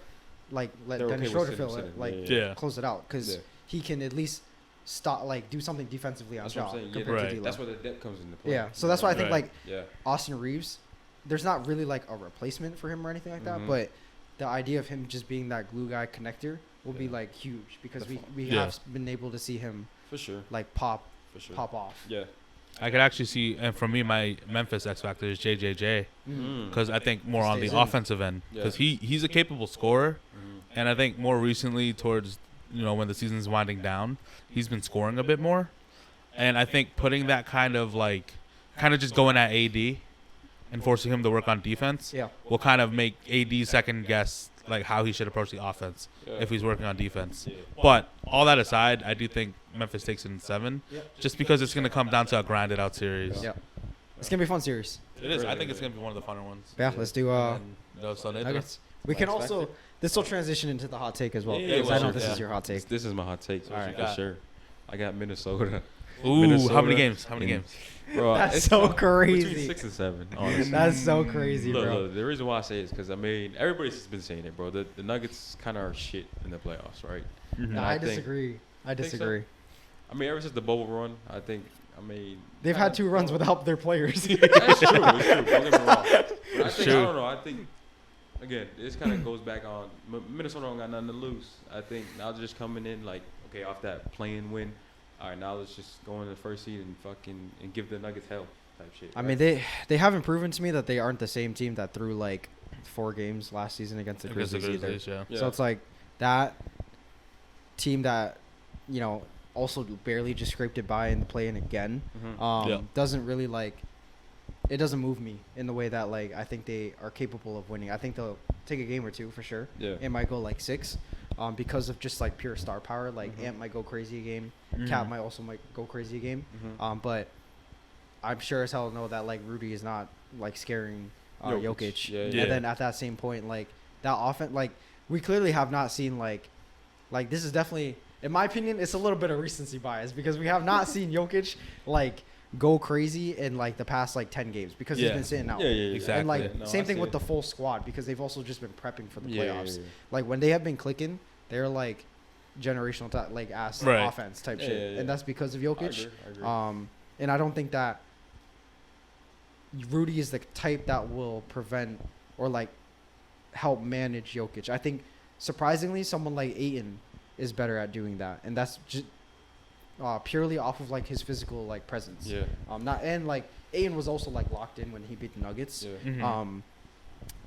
like let
They're
Dennis
okay
Schroeder
with
fill
sitting,
it,
sitting.
like
Yeah.
close it out, because
Yeah.
he can at least stop, like do something defensively on
That's what
Ja
I'm saying. Yeah,
compared
Right.
to D'Lo.
That's where the depth comes into play.
Yeah, so that's why I think
Right.
like
Yeah.
Austin Reeves, there's not really like a replacement for him or anything like that,
Mhm.
but the idea of him just being that glue guy connector will be
Yeah.
like huge, because
The
we
Yeah.
have been able to see him
For sure.
like pop
For sure.
off.
Yeah.
I could actually see, and for me, my Memphis X factor is JJJ
Mm.
because I think more on the
Stays in.
offensive end
Yeah.
because he's a capable scorer,
Mhm.
and I think more recently towards when the season's winding down, he's been scoring a bit more, and I think putting that kind of just going at AD and forcing him to work on defense
Yeah,
will kind of make AD second guess like how he should approach the offense
Yeah.
if he's working on defense.
Yeah.
But all that aside, I do think Memphis takes it in 7,
Yeah.
just because it's going to come down to a grinded out series.
yeah, it's gonna be a fun series.
It is. I think it's going to be one of the funner ones.
Yeah, let's do
Sunday.
Nuggets. We can
X
also this will transition into the hot take as well.
Yeah,
because I know
sure.
this
Yeah.
is your hot take.
This is my hot take.
So what you
for
got?
sure. I got Minnesota.
Ooh, how
Minnesota
many games? How many
in-
games?
Bro,
That's
it's
so
between
crazy.
6 and 7. Honestly.
That's so crazy,
Look,
bro.
look, the reason why I say it is because, I mean, everybody's been saying it, bro. The Nuggets kind of are shit in the playoffs, right?
No,
I
I
think-
disagree. I
Think so?
disagree.
I mean, ever since the bubble run, I think I mean,
They've had 2 runs without their players.
That's true. It's true. Don't get me wrong. But I
True.
don't know. I think again, this kind of goes back on Minnesota don't got nothing to lose. I think now they're just coming in like, okay, off that play-in win. All right, now let's just go into the first seed and give the Nuggets hell type shit.
I mean, they haven't proven to me that they aren't the same team that threw like 4 games last season against the Grizzlies either.
Yeah.
So it's like that team that, also barely just scraped it by in the play-in again. Doesn't really it doesn't move me in the way that I think they are capable of winning. I think they'll take a game or 2 for sure.
Yeah.
It might go 6 because of just pure star power. Ant might go crazy a game. Cat might go crazy a game. But I'm sure as hell know that Rudy is not scaring Jokic.
Yeah.
And then at that same point, that offense, we clearly have not seen this is definitely, in my opinion, it's a little bit of recency bias because we have not seen Jokic go crazy in the past 10 games because he's been sitting out.
Yeah, exactly.
And same thing with the full squad because they've also just been prepping for the playoffs. When they have been clicking, they're generational ass offense type shit. And that's because of Jokic.
I agree.
And I don't think that Rudy is the type that will prevent or help manage Jokic. I think surprisingly someone like Ayton is better at doing that, and that's just purely off of his physical presence.
Yeah.
Ayton was also locked in when he beat the Nuggets.
Yeah.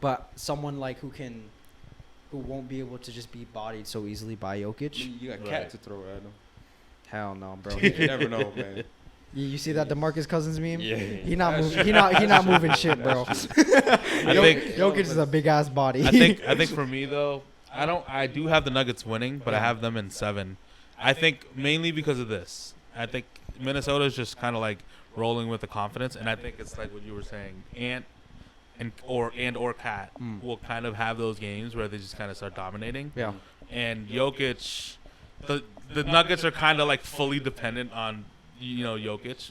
But someone who won't be able to just be bodied so easily by Jokic.
You got Cat to throw at him.
Hell no, bro.
You never know, man.
You see that DeMarcus Cousins meme?
Yeah.
He not moving. He not moving shit, bro.
I think
Jokic is a big ass body.
I think for me though, I do have the Nuggets winning, but I have them in 7. I think mainly because of this. I think Minnesota is just kind of rolling with the confidence, and I think it's what you were saying, Ant or Cat will kind of have those games where they just kind of start dominating.
Yeah.
And Jokic, the Nuggets are kind of fully dependent on Jokic,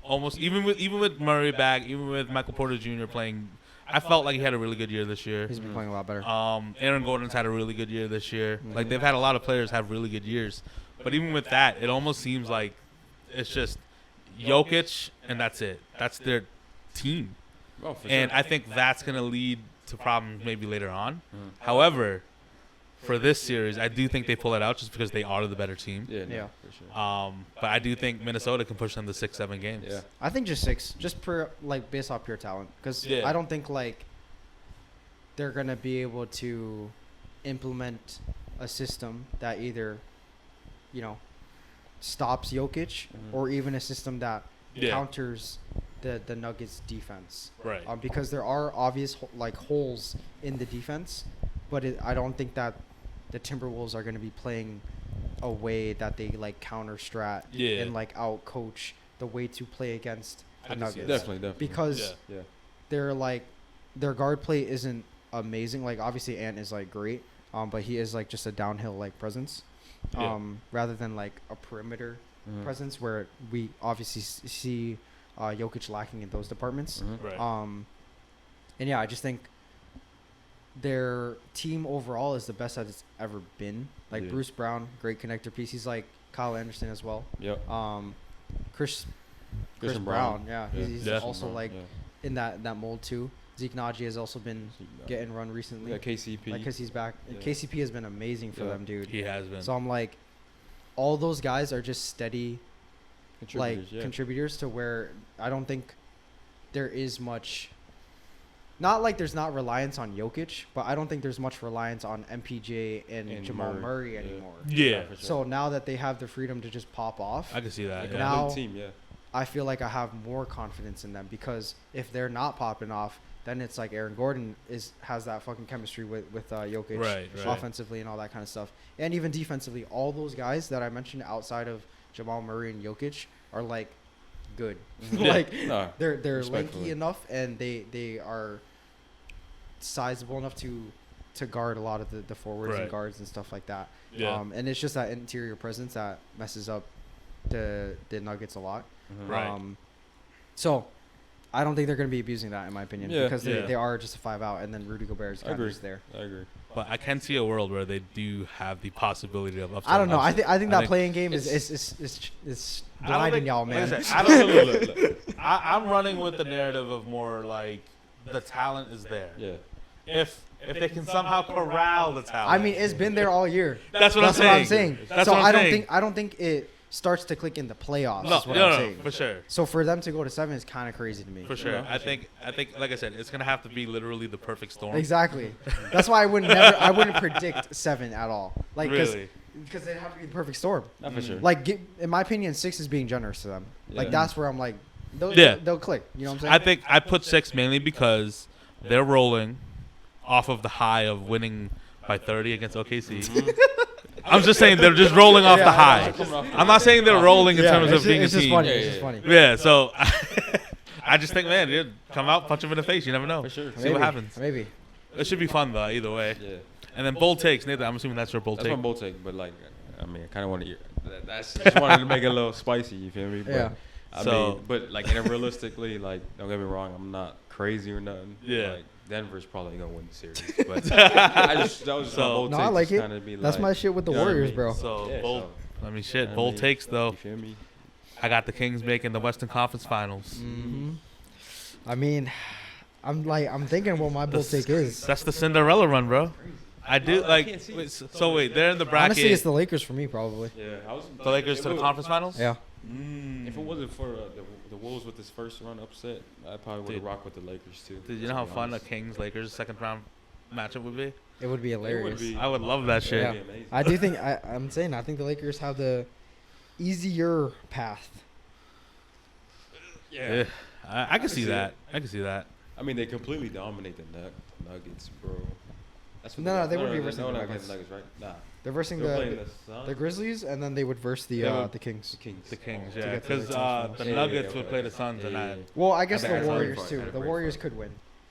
almost even with Murray back, even with Michael Porter Jr. playing. I felt like he had a really good year this year.
He's been playing a lot better.
Aaron Gordon's had a really good year this year. They've had a lot of players have really good years, but even with that, it almost seems like it's just Jokic and that's it. That's their team.
Oh, for
And
sure.
I think that's going to lead to problems maybe later on. However, for this series, I do think they pull it out just because they are the better team.
Yeah. For sure.
But I do think Minnesota can push them to 6-7 games.
Yeah.
I think just 6, just per based off pure talent, because I don't think they're gonna be able to implement a system that either, stops Jokic or even a system that counters the Nuggets defense.
Right.
Because there are obvious holes in the defense, but I don't think that the Timberwolves are going to be playing a way that they counter strat and out coach the way to play against the Nuggets.
Definitely.
Because they're their guard play isn't amazing. Obviously Ant is great, but he is just a downhill presence, rather than a perimeter presence where we obviously see Jokic lacking in those departments.
Right.
And I just think their team overall is the best that it's ever been. Bruce Brown, great connector piece. He's Kyle Anderson as well.
Yep.
Chris
Christian
Brown.
Brown.
He's also in that mold too. Zeke Naji has also been getting run recently.
Yeah, KCP.
Because he's back.
Yeah.
KCP has been amazing for them, dude.
He has been.
So I'm all those guys are just steady contributors to where I don't think there is much. Not there's not reliance on Jokic, but I don't think there's much reliance on MPJ and Jamal Murray anymore.
Yeah.
For sure.
So now that they have the freedom to just pop off,
I can see that.
Now-
team,
I feel like I have more confidence in them because if they're not popping off, then it's Aaron Gordon has that fucking chemistry with Jokic
Right.
offensively and all that kind of stuff. And even defensively, all those guys that I mentioned outside of Jamal Murray and Jokic are good.
Yeah.
They're
Respectfully.
lanky enough and they are sizable enough to guard a lot of the forwards and guards and stuff like that.
Yeah.
And it's just that interior presence that messes up the Nuggets a lot.
Right.
So I don't think they're going to be abusing that, in my opinion, because
Yeah.
they are just a 5 out, and then Rudy Gobert is kind of just there.
I agree.
But I can see a world where they do have the possibility of upset.
I don't know. I think that
think
playing game is blinding y'all, man.
Like I said, I don't look. I'm running with the narrative of more like the talent is there.
Yeah.
If they can somehow corral the talent.
I mean, it's been there all year.
That's what I'm saying. That's
so
what I'm saying.
I don't think it starts to click in the playoffs.
No,
is what I'm saying.
for sure.
So for them to go to 7 is kind of crazy to me.
For sure. I think like I said, it's gonna have to be literally the perfect storm.
Exactly. That's why I wouldn't predict 7 at all. Like
Really?
because it'd have to be the perfect storm.
Not for sure.
Like in my opinion, 6 is being generous to them. Like
Yeah.
that's where I'm like,
Yeah.
they'll click. You know what I'm saying?
I think I put 6 mainly because they're rolling off of the high of winning by 30 against OKC. I'm just saying they're just rolling off the high. I'm not saying they're rolling in terms of being a
it's just
team.
funny.
Yeah,
It's
yeah,
just
yeah.
funny.
Yeah, so I just think, man, dude, come out, punch him in the face. You never know.
For sure.
See what happens.
Maybe.
It should be fun though, either way.
Yeah.
And then bold takes, Nathan. I'm assuming that's your bold
That's
take.
my bold take, but like, I mean, I kind of want to. That's just wanted to make it a little spicy. You feel me? But,
Yeah.
I
So-
mean, but like, and realistically, like, don't get me wrong, I'm not crazy or nothing.
Yeah.
Like, Denver's probably gonna win the series, but that was just my
So-
bold
No,
take.
I like
just
it.
kinda be
That's
like,
my shit with the
you know what I
Warriors,
mean?
bro.
So
Yeah,
bold.
so-
I mean, shit.
I
Bold
mean,
takes though.
You feel me?
I got the Kings making the Western Conference Finals.
hmm I mean, I'm thinking what my bold take is.
That's the Cinderella run, bro. I do like. Wait, so wait, they're in the bracket.
Honestly, it's the Lakers for me, probably.
Yeah, I was
the Lakers to the conference finals.
Yeah.
If it wasn't for the Wolves with this first run upset, I probably would have
Dude.
rocked with the Lakers too.
Did you know how fun a Kings Lakers second round matchup would be?
It would be hilarious.
I would love that shit.
Yeah. I do think I'm saying I think the Lakers have the easier path.
Yeah, I can see that. I can see that.
I mean, they completely dominate the Nuggets, bro. That's what
No, they would be versus
no,
the
not
Nuggets.
Nuggets, right? Nah.
They're versing
They're playing
the
the Suns.
the Grizzlies, and then they would verse the Kings.
The Kings.
The Kings,
Oh,
yeah,
get to the
because
finals.
the
Yeah,
Nuggets
yeah,
would
yeah.
play the Suns, and
Yeah,
I.
yeah.
Well, I guess
I
the
think that's
Warriors
fine,
too.
kind of
The
great
Warriors
fun.
could win.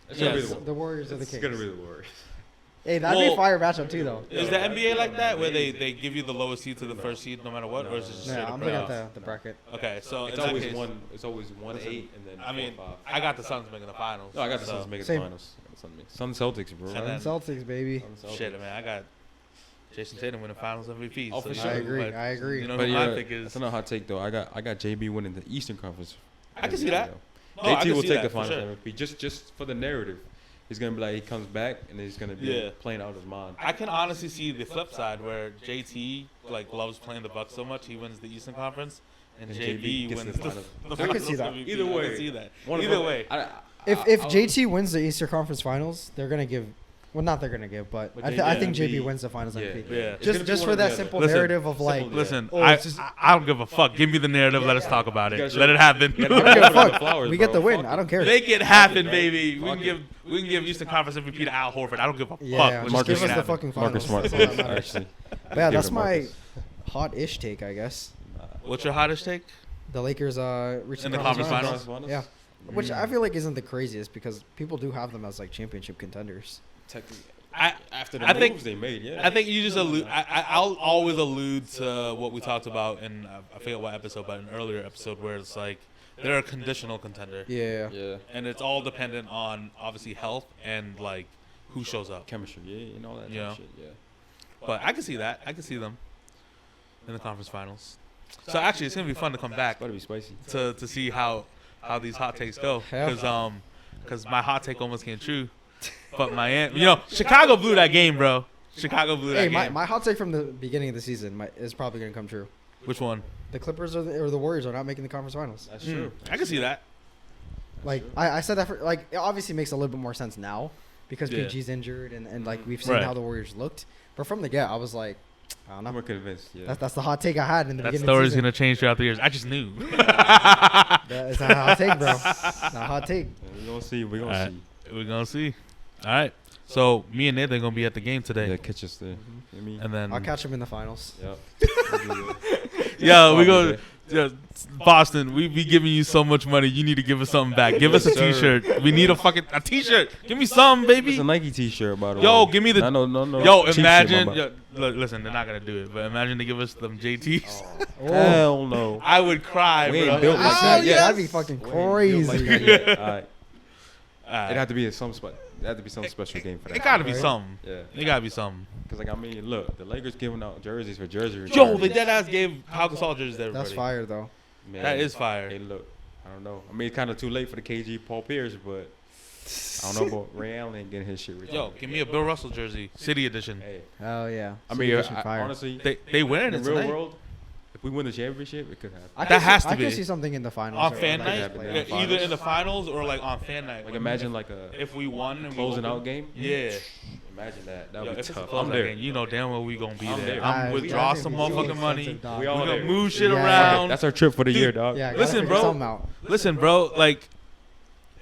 It's gonna be
Yes.
the
The Warriors are the
It's
Kings.
gonna be the Warriors.
Hey, that'd be
Well-
a fire matchup too, though.
Is the NBA like that, where they give you the lowest seed to the first seed no matter what, or is it just straight
Yeah,
up
I'm looking
playoffs?
at the bracket.
Okay, so
It's
in that
always
case,
one. It's always 1-8 and then.
I mean,
4-5.
I got the Suns making the finals.
No, I got the
so-
Suns making the
Same.
finals. Suns Celtics, bro.
And then-
Celtics, baby.
Suns, Celtics.
Shit, man, I got Jason Tatum winning Finals MVP.
Oh,
so
for
you
sure.
know
I agree.
what-
I agree.
You know
But
who
yeah,
my pick is?
that's not a hot take though. I got JB winning the Eastern Conference.
I can see that. No, I
JT
can
will
see
take
that,
the
for
finals
sure.
MVP just for the narrative. He's gonna be like he comes back and he's gonna be
Yeah.
playing out his mind.
I can honestly see the flip side where JT like loves playing the Bucks so much he wins the Eastern Conference, and
And
JB
gets
wins
the
the
finals.
the
I could see
Finals
that.
MVP.
Either
I
way.
can see that.
One of
Either
them-
way,
If JT wins the Eastern Conference Finals, they're gonna give. Well, not they're gonna give, but
But
I think
JB
JB wins the Finals MVP.
Yeah. It's
gonna be
Just
one
for
or the
that
other.
simple
Listen,
narrative of like,
simple,
listen,
Oh,
I,
it's just-
I don't give a fuck. Give me the narrative. Let us talk about
You
it.
guys
Let
are-
it happen.
You
I don't
gotta
give a
give them the
fuck.
flowers,
We get
bro.
the win.
Fuck
I don't
it.
care.
Make it happen,
Right.
baby. We
Fuck
can give Eastern Conference MVP to Al Horford. I don't give a
Yeah,
fuck.
just
Let's
give
make
us
it
the
happen.
fucking
Marcus
finals.
Smart,
That's all that matters.
actually.
But yeah,
Give
that's
it
my
Marcus.
hot-ish take, I guess.
What's your hottest take?
The Lakers reaching
In the conference finals?
Yeah, which I feel like isn't the craziest because people do have them as like championship contenders.
Technically,
I
after the
I think-
moves they made, yeah.
I think you just allude. I'll always allude to what we talked about in I forget what episode, but an earlier episode where it's like they're a conditional contender,
Yeah.
yeah.
and it's all dependent on obviously health and like who shows up.
Chemistry, yeah, and all that
Yeah.
type of shit, yeah.
But I can see that. I can see them in the conference finals. So actually, it's gonna be fun to come back
It's about to be spicy.
to see how these hot takes go,
Yeah.
because my hot take almost came true, but Miami, Chicago blew that game, bro. Chicago blew that
Hey,
game.
my hot take from the beginning of the season is probably gonna come true.
Which one?
The Clippers or the Warriors are not making the conference finals.
That's true.
I can see that.
Like I said that for like it obviously makes a little bit more sense now because
Yeah.
PG's injured and like we've seen
Right.
how the Warriors looked. But from the get, I was like, I don't
I'm
know.
more convinced, yeah.
That's the hot take I had in the
That
beginning.
story's
of the
gonna change throughout the years. I just knew.
That's a hot take, bro. Not a hot take.
We're gonna see. We're gonna
Alright.
see.
We're gonna see. All right. So me and Nathan gonna be at the game today,
Yeah, catch us there. You know what I mean?
and then
I'll catch him in the finals.
Yep.
yeah, we
Probably
go.
there.
Yeah, Boston, we be giving you so much money. You need to give us something back. Give us a
Yes, sir.
T-shirt. We need a T-shirt. Give me some, baby.
It's a Nike T-shirt, by the way.
Yo, give me the.
No.
Yo,
cheap shit,
imagine.
mama.
Listen, they're not gonna do it, but imagine they give us them JTs.
Hell no.
I would cry,
We
bro.
ain't built like that yet.
That'd be fucking crazy.
All right.
Alright.
It'd have to be some special game for that.
It gotta be
Right?
something.
Yeah.
It gotta be something.
Because, like, I mean, look, the Lakers giving out jerseys for jersey
Yo,
returns.
they dead ass gave Pau Gasol jerseys to everybody.
That's fire though.
Man,
That is fire.
Hey, look, I don't know. I mean, it's kind of too late for the KG Paul Pierce, but I don't know about Ray Allen ain't getting his shit returned.
Yo, give me a Bill Russell jersey, City Edition.
Hey,
Oh yeah.
I mean,
Edition fire.
honestly,
They winning
in
it
the real
tonight.
world, if we win the championship, it could happen.
I
that
can
has
see,
to
I can
be.
see something in the finals
On
or,
fan
like,
night,
in the
playoff.
finals.
either in the finals or like on fan night.
Like, imagine like a
if we won and we
closing
opened-
out game.
Yeah.
Imagine that. That
Yo,
would
if
be
it's a
tough.
closeout
I'm there.
game, you know damn well we gonna be
I'm
there.
there.
I'm
Yeah,
withdraw
that's
some
gonna be so
motherfucking money.
expensive, dog.
We
We're
all
gonna
there.
move shit
Yeah.
around.
That's our trip for the
Dude,
year, dog.
Yeah, gotta
Listen,
figure
bro.
something out.
Listen, bro, like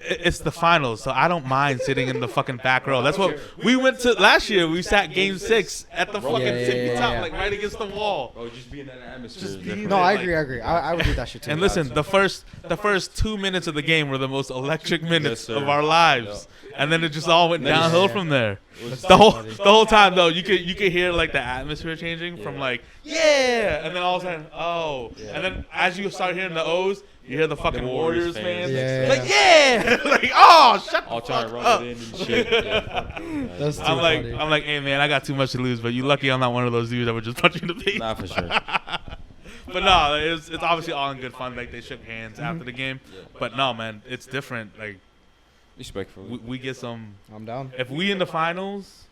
it's the finals, so I don't mind sitting in the fucking back row. That's what we went to last year. We sat game 6 at the fucking tippy top, like right against the wall.
Bro, just be in that atmosphere.
Just
is
be
different.
No, I
like-
agree. I would do that shit too.
And listen, the first 2 minutes of the game were the most electric minutes
sir.
of our lives, and then it just all went
Then it's-
downhill
yeah.
from there.
That's
The whole
funny.
the whole time though, you could hear like the atmosphere changing from like yeah, and then all of a sudden oh,
Yeah.
and then as you start hearing the O's, you hear the fucking
The
Warriors
Warriors
fans
fans.
like yeah, like oh shut
All
the
trying to
fuck
run
up.
it in and shit. Yeah.
That's too
I'm like
funny.
hey man, I got too much to lose, but you lucky I'm not one of those dudes that would just punch you in the face.
Nah, for sure.
But no, it's obviously all in good fun. Like they shook hands after the game,
Yeah.
but no man, it's different. Like
Respectfully.
we get some.
I'm down.
If we in the finals,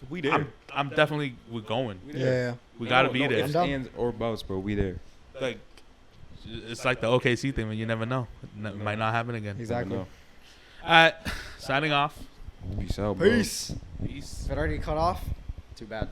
We there.
I'm definitely we're going.
We
Yeah.
there.
Yeah.
We gotta
No
be there.
ifs,
I'm down.
ands, or buts, bro. We there.
Like it's like the OKC thing, man. You never know. It might not happen again.
Exactly.
Never
All right, signing off.
know. Peace out, bro.
Peace.
Peace.
If it already cut off, too bad.